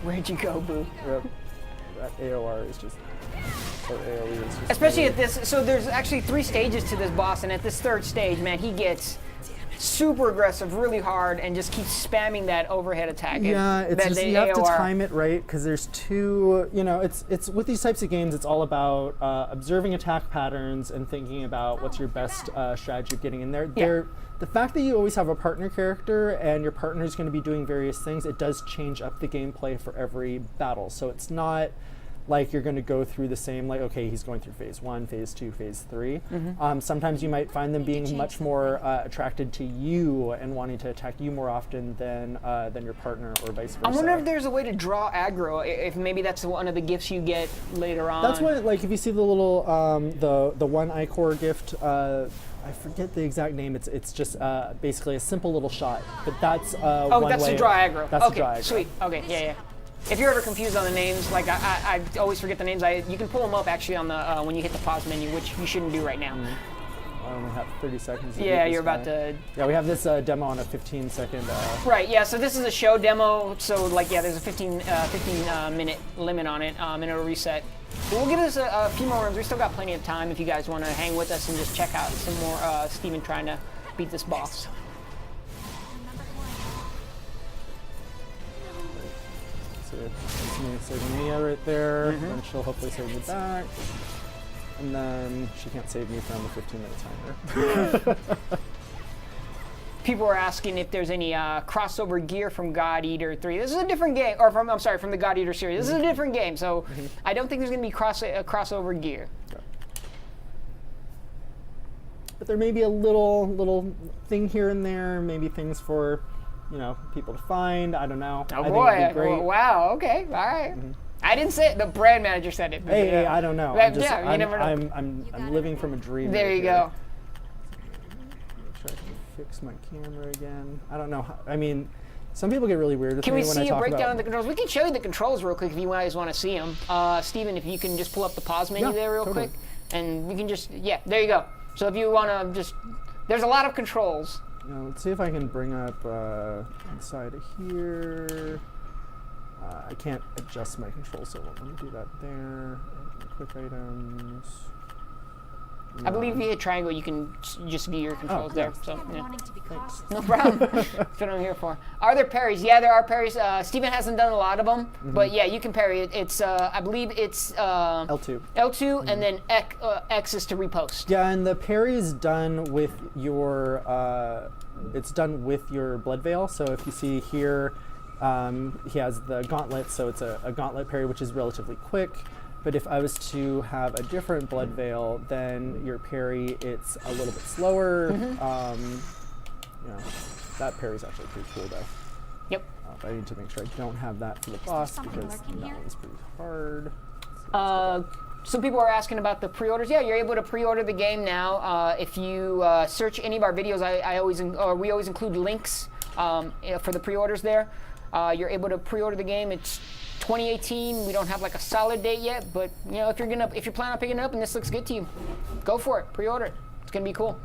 S1: Where'd you go, Boo?
S2: yep. That AOR is just, or AOE is just.
S1: Especially
S2: really-
S1: at this, so there's actually 3 stages to this boss, and at this 3rd stage, man, he gets super aggressive, really hard, and just keeps spamming that overhead attack.
S2: Yeah, it's
S1: that
S2: just
S1: the
S2: you have to
S1: AOR.
S2: time it right, because there's two. You know, it's with these types of games, it's all about observing attack patterns and thinking about what's your best strategy of getting in there.
S1: Yeah.
S2: The fact that you always have a partner character and your partner is going to be doing various things, it does change up the gameplay for every battle. So it's not like you're going to go through the same, like, okay, he's going through phase 1, phase 2, phase 3. Sometimes you might find them being much more attracted to you and wanting to attack you more often than your partner, or vice versa.
S1: I wonder if there's a way to draw aggro, if maybe that's one of the gifts you get later on.
S2: That's what, like, if you see the little the one iCore gift, I forget the exact name. It's just basically a simple little shot, but that's one
S1: that's
S2: way
S1: to draw aggro.
S2: That's
S1: Okay,
S2: to draw aggro.
S1: sweet. Okay, yeah. If you're ever confused on the names, like I always forget the names. You can pull them up actually on the when you hit the pause menu, which you shouldn't do right now.
S2: I only have 30 seconds. To
S1: Yeah,
S2: beat this
S1: you're about
S2: guy.
S1: to.
S2: Yeah, we have this demo on a 15-second.
S1: Right, yeah, so this is a show demo, so like, yeah, there's a 15 minute limit on it, and it'll reset. But we'll give this a few more runs. We still got plenty of time if you guys want to hang with us and just check out some more Steven trying to beat this boss.
S2: So it's me saving Mia right there, and she'll hopefully save me back. And then she can't save me from the 15-minute timer.
S1: People are asking if there's any crossover gear from God Eater 3. This is a different game, or from the God Eater series. This is a different game, so I don't think there's going to be crossover gear.
S2: But there may be a little thing here and there, maybe things for, people to find. I don't know.
S1: Oh
S2: I
S1: boy!
S2: think it'd be great.
S1: Wow. Okay. All right. I didn't say it. The brand manager said it.
S2: Hey, I don't know.
S1: Yeah, you never know.
S2: I'm living from a dream.
S1: There
S2: right
S1: you
S2: here.
S1: go.
S2: Make sure I can fix my camera again. I don't know. I mean, some people get really weird with
S1: Can
S2: me
S1: we
S2: when
S1: see
S2: I
S1: a
S2: talk
S1: breakdown
S2: about.
S1: of the controls? We can show you the controls real quick if you guys want to see them. Steven, if you can just pull up the pause menu
S2: Yeah,
S1: there real
S2: totally.
S1: quick. And we can just, there you go. So if you want to just, there's a lot of controls.
S2: Let's see if I can bring up inside of here. I can't adjust my control, so let me do that there. Quick items.
S1: I believe if you hit triangle, you can just view your controls there. So,
S3: I've been
S1: yeah.
S3: wanting to be cautious.
S1: No problem. That's what I'm here for. Are there parries? Yeah, there are parries. Steven hasn't done a lot of them, but yeah, you can parry it. It's, I believe it's
S2: L2.
S1: L2, and then X is to repost.
S2: Yeah, and the parry is done with your blood veil. So if you see here, he has the gauntlet, so it's a gauntlet parry, which is relatively quick. But if I was to have a different blood veil, then your parry, it's a little bit slower. That parry is actually pretty cool, though.
S1: Yep.
S2: But I need to make sure I don't have that for the
S3: there
S2: boss
S3: someone
S2: because
S3: lurking
S2: that
S3: here?
S2: one's pretty hard.
S1: Some people are asking about the pre-orders. Yeah, you're able to pre-order the game now. If you search any of our videos, we always include links for the pre-orders there. You're able to pre-order the game. It's 2018. We don't have like a solid date yet, but you know, if you're planning on picking it up and this looks good to you, go for it. Pre-order it. It's gonna be cool.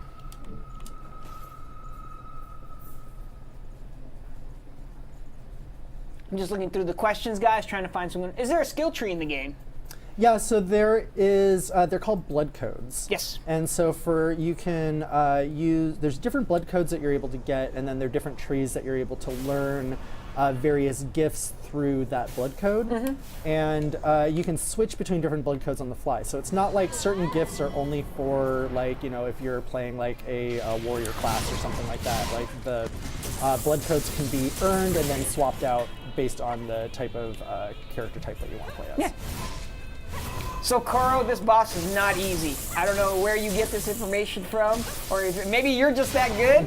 S1: I'm just looking through the questions, guys, trying to find someone. Is there a skill tree in the game?
S2: Yeah, so there is, they're called blood codes.
S1: Yes.
S2: And so you can there's different blood codes that you're able to get, and then there are different trees that you're able to learn various gifts through that blood code.
S1: Mm-hmm.
S2: And you can switch between different blood codes on the fly. So it's not like certain gifts are only for, like, you know, if you're playing like a warrior class or something like that. Like the blood codes can be earned and then swapped out based on the type of character type that you want to play as.
S1: Yeah. So Koro, this boss is not easy. I don't know where you get this information from, or maybe you're just that good,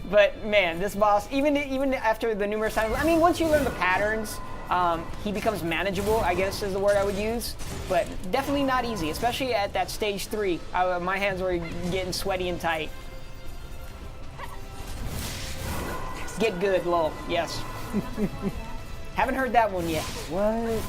S1: but man, this boss, even after the numerous times, I mean, once you learn the patterns, he becomes manageable, I guess is the word I would use, but definitely not easy, especially at that stage 3. My hands were getting sweaty and tight. Get good, lol, yes. Haven't heard that one yet.
S2: What?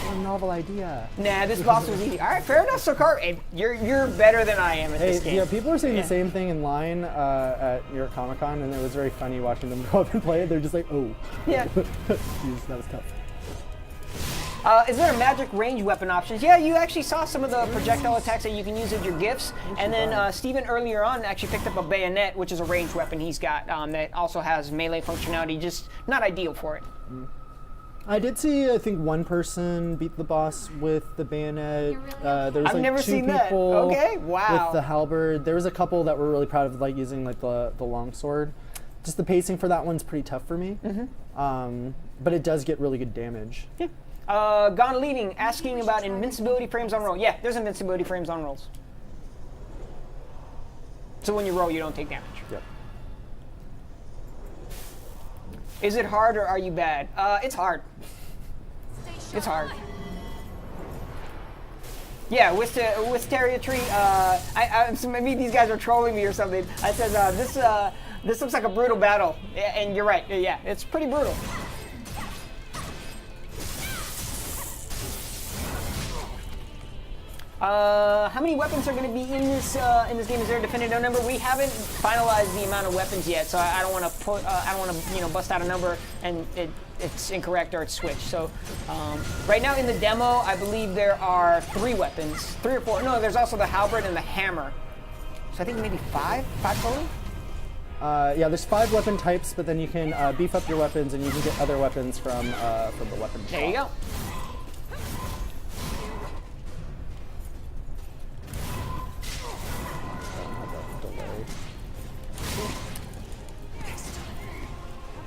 S2: What a novel idea.
S1: Nah, this boss was easy. All right, fair enough, Sokar. Hey, you're better than I am at this game.
S2: Yeah, people were saying the same thing in line at New York Comic Con, and it was very funny watching them go up and play it. They're just like, oh.
S1: Yeah.
S2: Jeez, that was tough.
S1: Is there a magic range weapon options? Yeah, you actually saw some of the projectile attacks that you can use as your gifts. And then Steven earlier on actually picked up a bayonet, which is a ranged weapon he's got that also has melee functionality, just not ideal for it.
S2: I did see, I think, one person beat the boss with the bayonet. There was
S1: I've
S2: like
S1: never
S2: 2
S1: seen
S2: people
S1: that. Okay, wow.
S2: with the halberd. There was a couple that were really proud of like using like the long sword. Just the pacing for that one's pretty tough for me. But it does get really good damage.
S1: Yeah. Gone Leading, asking about invincibility frames on roll. Yeah, there's invincibility frames on rolls. So when you roll, you don't take damage.
S2: Yep.
S1: Is it hard or are you bad? It's hard. It's hard. Yeah, Wisteria Tree. So maybe these guys are trolling me or something. I said this looks like a brutal battle, and you're right. Yeah, it's pretty brutal. How many weapons are going to be in this game? Is there a definitive number? We haven't finalized the amount of weapons yet, so I don't want to put bust out a number and it's incorrect or it's switched. So right now in the demo, I believe there are 3 weapons, 3 or 4. No, there's also the halberd and the hammer. So I think maybe 5 total.
S2: Yeah, there's 5 weapon types, but then you can beef up your weapons and you can get other weapons from the weapon shop.
S1: There you go.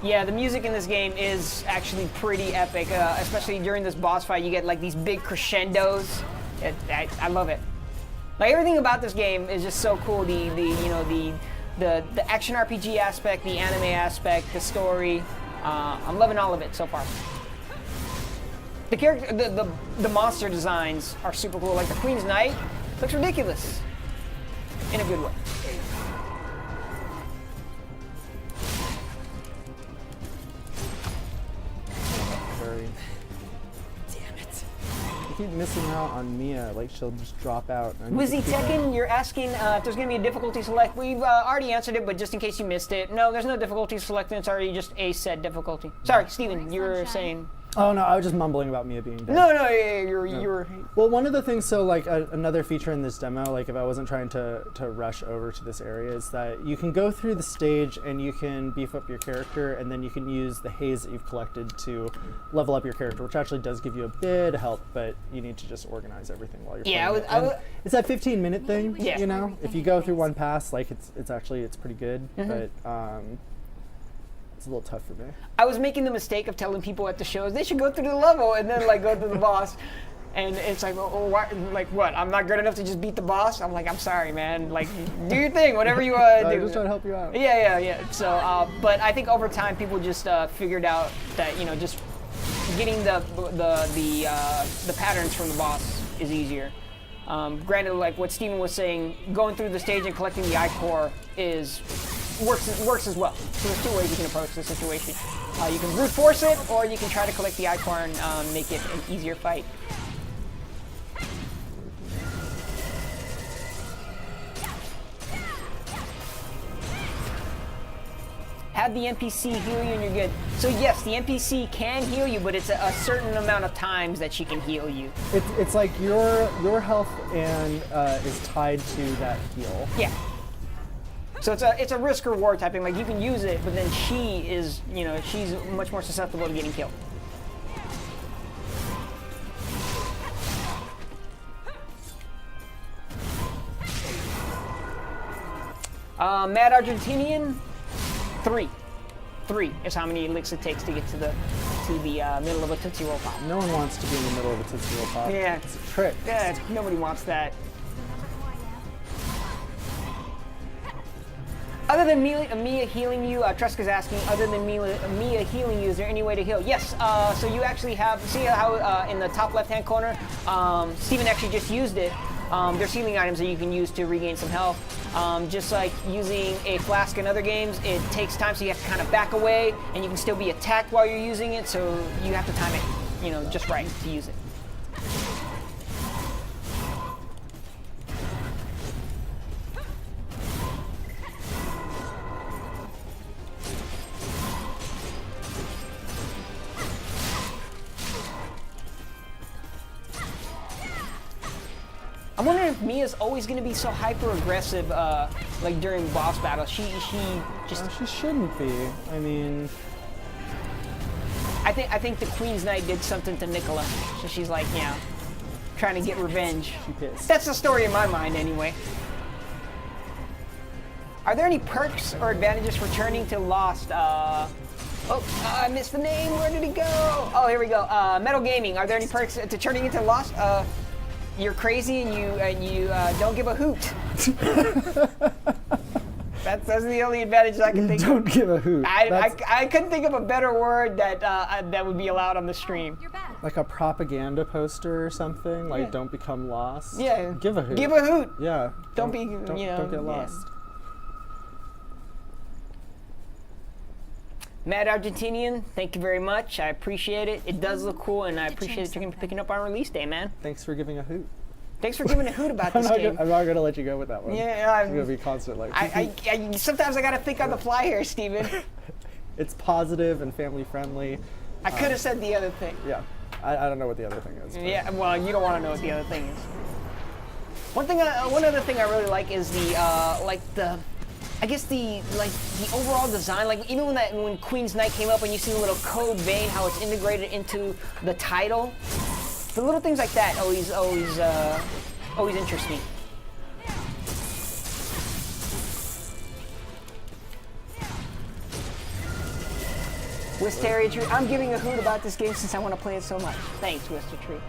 S1: Yeah, the music in this game is actually pretty epic, especially during this boss fight. You get like these big crescendos. I love it. Like everything about this game is just so cool. The action RPG aspect, the anime aspect, the story. I'm loving all of it so far. The character, the monster designs are super cool. Like the Queen's Knight looks ridiculous in a good way.
S2: I keep missing out on Mia, like she'll just drop out.
S1: Wizzy Tekken, you're asking if there's going to be a difficulty select. We've already answered it, but just in case you missed it, no, there's no difficulty selected. It's already just a set difficulty. Sorry, Steven, you were saying.
S2: Oh no, I was just mumbling about Mia being dead.
S1: No, you were.
S2: Well, one of the things, so like another feature in this demo, like if I wasn't trying to rush over to this area, is that you can go through the stage and you can beef up your character, and then you can use the haze that you've collected to level up your character, which actually does give you a bit of help, but you need to just organize everything while you're playing it. It's that 15-minute thing,
S1: yeah.
S2: You know? If you go through one pass, like it's pretty good, but it's a little tough for me.
S1: I was making the mistake of telling people at the shows they should go through the level and then like go through the boss. And it's like, oh, what? Like what? I'm not good enough to just beat the boss. I'm like, I'm sorry, man. Like, do your thing, whatever you do.
S2: I'm just trying to help you out.
S1: Yeah. So, but I think over time, people just figured out that just getting the patterns from the boss is easier. Granted, like what Steven was saying, going through the stage and collecting the I-core works as well. So there's two ways you can approach the situation. You can brute force it, or you can try to collect the I-core and make it an easier fight. Have the NPC heal you and you're good. So yes, the NPC can heal you, but it's a certain amount of times that she can heal you.
S2: It's like your health and is tied to that heal.
S1: Yeah. So it's a risk reward type thing. Like you can use it, but then she is she's much more susceptible to getting killed. Mad Argentinian. 3 is how many licks it takes to get to the middle of a Tootsie Roll Pop.
S2: No one wants to be in the middle of a Tootsie Roll Pop.
S1: Yeah.
S2: It's a trick.
S1: Yeah, nobody wants that. Other than Mia healing you, Treska's asking, other than Mia healing you, is there any way to heal? Yes, so you actually see how in the top left-hand corner, Steven actually just used it. There's healing items that you can use to regain some health. Just like using a flask in other games, it takes time, so you have to kind of back away, and you can still be attacked while you're using it, so you have to time it, just right to use it. I'm wondering if Mia's always going to be so hyper aggressive, like during boss battles. She
S2: shouldn't be. I mean,
S1: I think the Queen's Knight did something to Nicola, so she's like, trying to get revenge.
S2: She pissed.
S1: That's the story in my mind, anyway. Are there any perks or advantages for turning to Lost? I missed the name. Where did it go? Oh, here we go. Metal Gaming. Are there any perks to turning into Lost? You're crazy and you don't give a hoot. That's the only advantage I can think of.
S2: Don't give a hoot.
S1: I couldn't think of a better word that would be allowed on the stream.
S3: You're back.
S2: Like a propaganda poster or something. Like, don't become lost.
S1: Yeah.
S2: Give a hoot.
S1: Give a hoot.
S2: Yeah.
S1: Don't
S2: get lost.
S1: Yeah. Mad Argentinian, thank you very much. I appreciate it. It does look cool, and I appreciate that you're picking up on release day, man.
S2: Thanks for giving a hoot.
S1: Thanks for giving a hoot about this game.
S2: I'm not gonna let you go with that one.
S1: Yeah,
S2: it's gonna be constant. Like
S1: sometimes I gotta think on the fly here, Steven.
S2: It's positive and family friendly.
S1: I could have said the other thing.
S2: Yeah, I don't know what the other thing is. But.
S1: Yeah, well, you don't want to know what the other thing is. One other thing I really like is the overall design. Like even when Queen's Knight came up and you see the little code vein, how it's integrated into the title. The little things like that always interest me. Wisteria Tree. I'm giving a hoot about this game since I want to play it so much. Thanks, Wister Tree.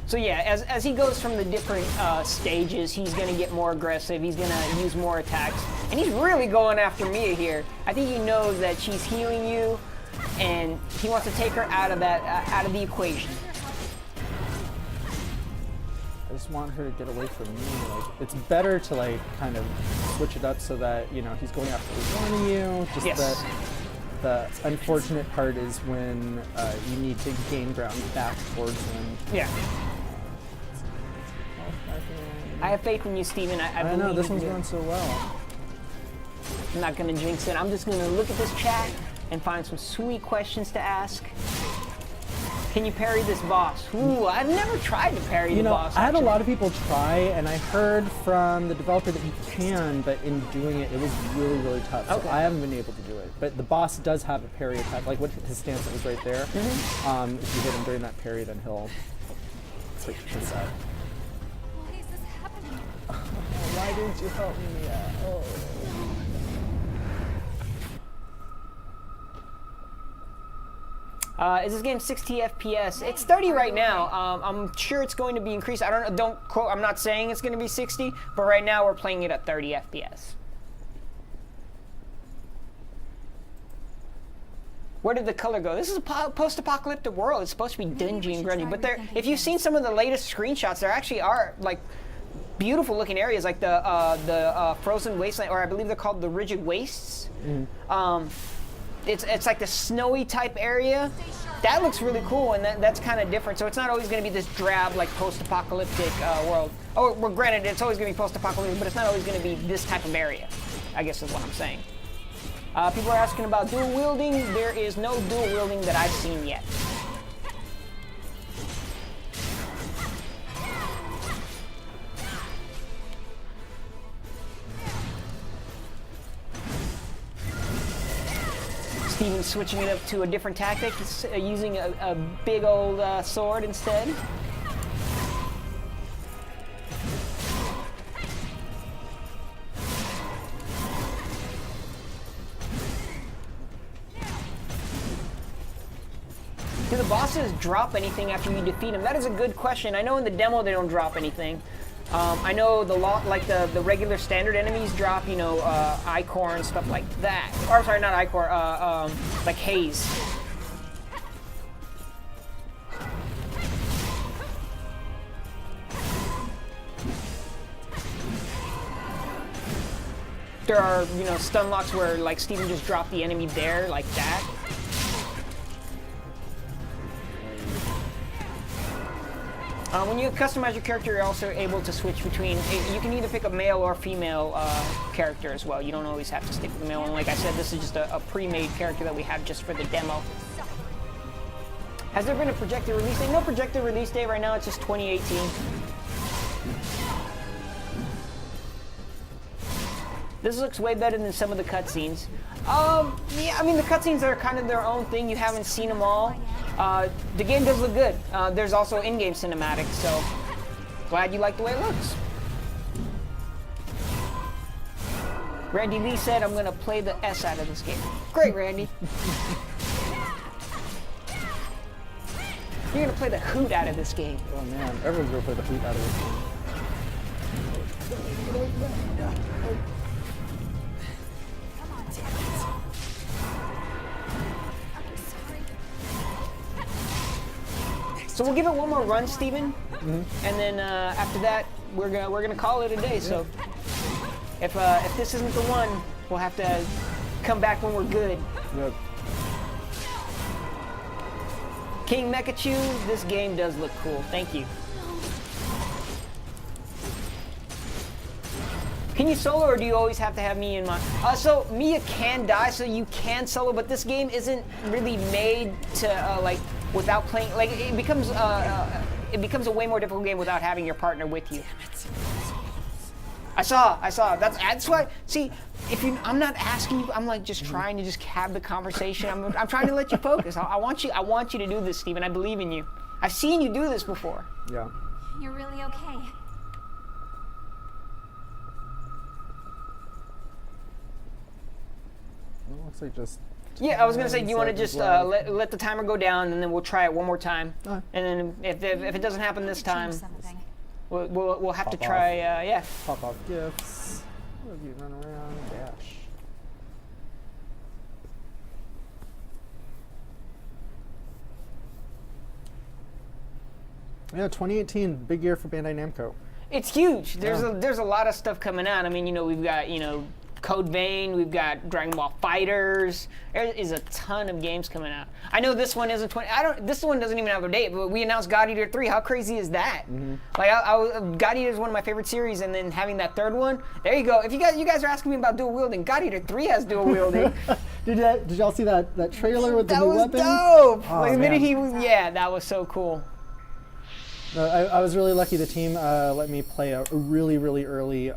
S1: So yeah, as he goes from the different stages, he's going to get more aggressive, he's going to use more attacks, and he's really going after Mia here. I think he knows that she's healing you, and he wants to take her out of the equation.
S2: I just want her to get away from me. Like, it's better to like kind of switch it up so that he's going after one of you. Just
S1: yes.
S2: The unfortunate part is when you need to gain ground back towards him.
S1: Yeah. I have faith in you, Steven. I believe
S2: know, this one's
S1: you.
S2: going so well.
S1: I'm not going to jinx it. I'm just going to look at this chat and find some sweet questions to ask. Can you parry this boss? Ooh, I've never tried to parry the boss.
S2: I had a lot of people try, and I heard from the developer that you can, but in doing it, it was really, really tough.
S1: Okay.
S2: So I haven't been able to do it. But the boss does have a parry attack, like what his stance that was right there. Mm-hmm. If you hit him during that parry, then he'll switch to the side.
S3: Why is this happening?
S2: Why didn't you help me? Oh.
S1: Is this game 60 FPS? It's 30 right now. I'm sure it's going to be increased. I don't know. Don't quote. I'm not saying it's going to be 60, but right now we're playing it at 30 FPS. Where did the color go? This is a post-apocalyptic world. It's supposed to be dingy and grungy, but if you've seen some of the latest screenshots, there actually are like beautiful-looking areas, like the frozen wasteland, or I believe they're called the rigid wastes. It's like the snowy type area. That looks really cool, and that's kind of different. So it's not always going to be this drab, like post-apocalyptic world. Oh, well, granted, it's always going to be post-apocalyptic, but it's not always going to be this type of area, I guess is what I'm saying. People are asking about dual wielding. There is no dual wielding that I've seen yet. Steven's switching it up to a different tactic. He's using a big old sword instead. Do the bosses drop anything after you defeat them? That is a good question. I know in the demo they don't drop anything. I know the regular standard enemies drop, you know, Ichor and stuff like that. Or sorry, not Ichor, like Haze. There are, you know, stun locks where like Steven just dropped the enemy there like that. When you customize your character, you're also able to switch between. You can either pick a male or female character as well. You don't always have to stick with the male. And like I said, this is just a pre-made character that we have just for the demo. Has there been a projected release date? No projected release date right now. It's just 2018. This looks way better than some of the cutscenes. Yeah, I mean the cutscenes are kind of their own thing. You haven't seen them all. The game does look good. There's also in-game cinematics, so glad you like the way it looks. Randy Lee said, I'm going to play the S out of this game. Great, Randy. You're going to play the hoot out of this game.
S2: Oh man, everyone's going to play the hoot out of this game.
S1: So we'll give it one more run, Steven, and then after that, we're gonna call it a day. So if this isn't the one, we'll have to come back when we're good.
S2: Yep.
S1: King Mekachu, this game does look cool. Thank you. Can you solo, or do you always have to have Mia in mind? So Mia can die, so you can solo, but this game isn't really made to like without playing. Like it becomes a way more difficult game without having your partner with you. I saw. That's why. See, I'm not asking you. I'm like just trying to just have the conversation. I'm trying to let you focus. I want you to do this, Steven. I believe in you. I've seen you do this before.
S2: Yeah.
S3: You're really okay.
S2: It looks like just.
S1: Yeah, I was gonna say, do you want to just let the timer go down, and then we'll try it one more time, and then if it doesn't happen this time, we'll have to try. Yeah.
S2: Pop off gifts. What have you run around? Dash. Yeah, 2018, big year for Bandai Namco.
S1: It's huge. There's a lot of stuff coming out. I mean, we've got Code Vein, we've got Dragon Ball Fighters. There is a ton of games coming out. I know this one isn't 20. This one doesn't even have a date, but we announced God Eater 3. How crazy is that? Like, God Eater is one of my favorite series, and then having that third one, there you go. If you guys are asking me about dual wielding, God Eater 3 has dual wielding.
S2: Did y'all see that trailer with the new weapon?
S1: That was dope.
S2: Oh,
S1: like the minute
S2: man.
S1: that was so cool.
S2: I was really lucky. The team let me play a really, really early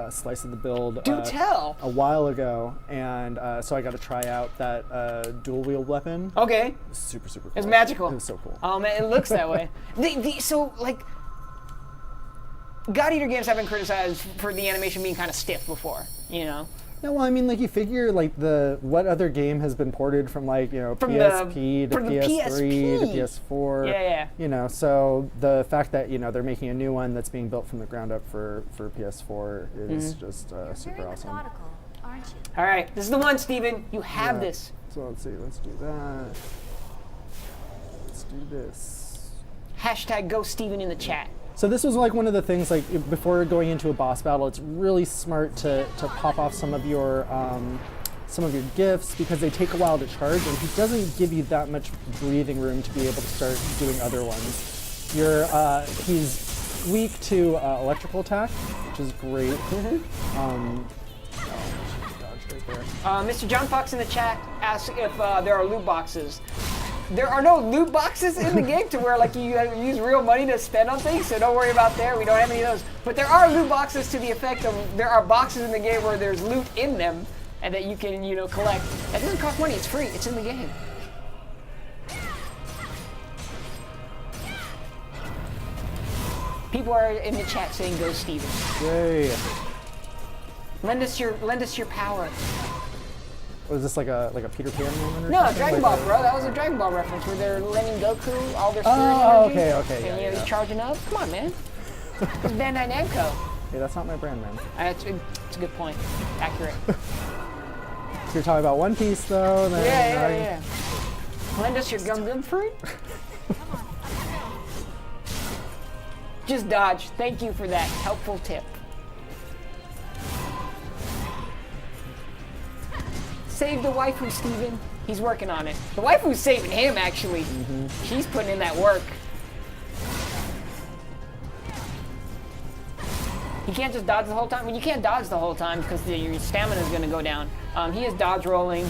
S2: slice of the build
S1: Do tell.
S2: a while ago, and so I got to try out that dual wield weapon.
S1: Okay.
S2: Super cool.
S1: It's magical.
S2: It was so cool.
S1: Oh man, it looks that way. So like, God Eater games have been criticized for the animation being kind of stiff before, you know.
S2: Yeah, well, I mean, like you figure, like what other game has been ported from like
S1: From
S2: PSP to
S1: from the
S2: PS3 to
S1: PSP.
S2: PS4.
S1: Yeah.
S2: You know, so the fact that they're making a new one that's being built from the ground up for PS4 is just super
S3: Very
S2: awesome.
S3: methodical, aren't you?
S1: All right, this is the one, Steven. You have
S2: Yeah.
S1: this.
S2: So let's see, let's do that. Let's do this.
S1: Hashtag go Steven in the chat.
S2: So this was like one of the things, like before going into a boss battle, it's really smart to pop off some of your gifts because they take a while to charge, and he doesn't give you that much breathing room to be able to start doing other ones. He's weak to electrical attack, which is great. Dodge right there.
S1: Mr. John Fox in the chat asks if there are loot boxes. There are no loot boxes in the game to where like you use real money to spend on things, so don't worry about there. We don't have any of those. But there are loot boxes to the effect of there are boxes in the game where there's loot in them and that you can, collect. That doesn't cost money, it's free, it's in the game. People are in the chat saying go Steven.
S2: Yay.
S1: Lend us your power.
S2: Was this like a Peter Pan moment or
S1: No,
S2: something?
S1: Dragon
S2: Like
S1: Ball, bro. That was a Dragon Ball reference where they're lending Goku all their spirit
S2: Oh,
S1: energy.
S2: okay,
S1: And
S2: yeah.
S1: he's charging up. Come on, man. It's Bandai Namco.
S2: Hey, that's not my brand, man.
S1: It's a good point. Accurate.
S2: If you're talking about One Piece, though, then
S1: Yeah. Lend us your Gum Gum fruit. Just dodge. Thank you for that helpful tip. Save the waifu, Steven. He's working on it. The waifu's saving him, actually. She's putting in that work. You can't just dodge the whole time. Well, you can't dodge the whole time because your stamina is going to go down. He is dodge rolling.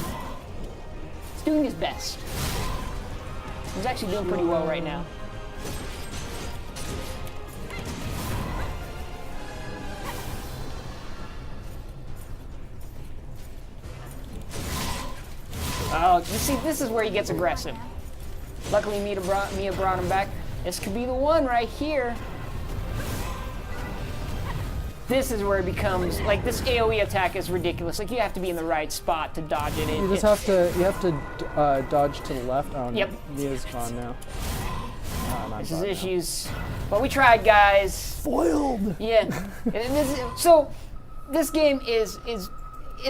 S1: He's doing his best. He's actually doing pretty well right now. Oh, you see, this is where he gets aggressive. Luckily, Mia brought him back. This could be the one right here. This is where it becomes, like, this AoE attack is ridiculous. Like, you have to be in the right spot to dodge it.
S2: You just have to dodge to the left. Oh,
S1: Yep.
S2: Mia's gone now.
S1: This is issues. But we tried, guys.
S2: Foiled!
S1: Yeah. So, this game is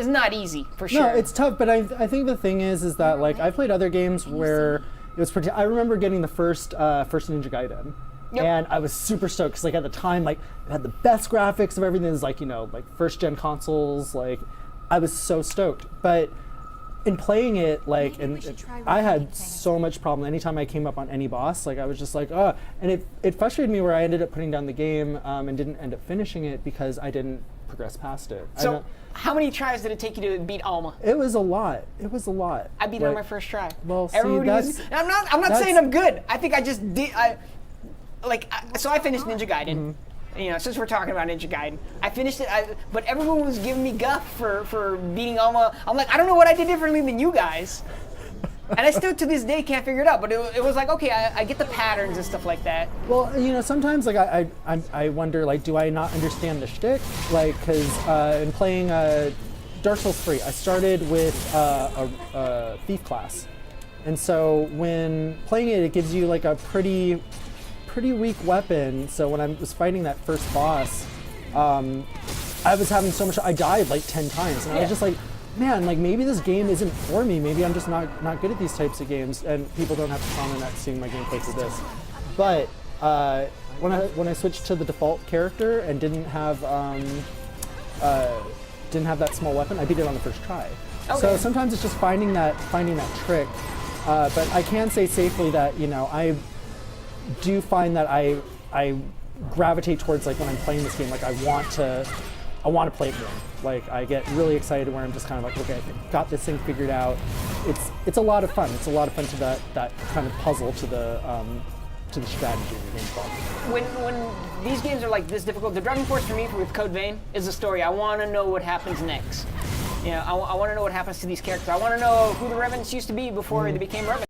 S1: not easy, for sure.
S2: No, it's tough, but I think the thing is that, like, I played other games where it was pretty. I remember getting the first Ninja Gaiden.
S1: Yep.
S2: And I was super stoked because, like, at the time, like, it had the best graphics of everything. It was like, like first-gen consoles. Like, I was so stoked. But in playing it, like,
S3: Maybe we should try
S2: I had
S3: repeating things.
S2: so much problem. Anytime I came up on any boss, like, I was just like, oh. And it frustrated me where I ended up putting down the game and didn't end up finishing it because I didn't progress past it.
S1: So, how many tries did it take you to beat Alma?
S2: It was a lot. It was a lot.
S1: I beat it on my first try.
S2: Well, see,
S1: Everybody
S2: that's-
S1: and I'm not saying I'm good. I think I just did. So I finished Ninja Gaiden. Since we're talking about Ninja Gaiden, I finished it. But everyone was giving me guff for beating Alma. I'm like, I don't know what I did differently than you guys. And I still to this day can't figure it out. But it was like, okay, I get the patterns and stuff like that.
S2: Well, sometimes like I wonder, like, do I not understand the shtick? Like, because in playing Dark Souls 3, I started with a thief class, and so when playing it, it gives you like a pretty weak weapon. So when I was fighting that first boss, I was having so much. I died like 10 times, and I was just like, man, like maybe this game isn't for me. Maybe I'm just not good at these types of games, and people don't have to comment at seeing my gameplay for this. But when I switched to the default character and didn't have that small weapon, I beat it on the first try.
S1: Okay.
S2: So sometimes it's just finding that trick. But I can say safely that I do find that I gravitate towards, like, when I'm playing this game, like I want to play it more. Like, I get really excited where I'm just kind of like, okay, I've got this thing figured out. It's a lot of fun. It's a lot of fun to that kind of puzzle to the strategy of the game called.
S1: When these games are like this difficult, the driving force for me with Code Vein is the story. I want to know what happens next. I want to know what happens to these characters. I want to know who the Revenants used to be before they became Revenants.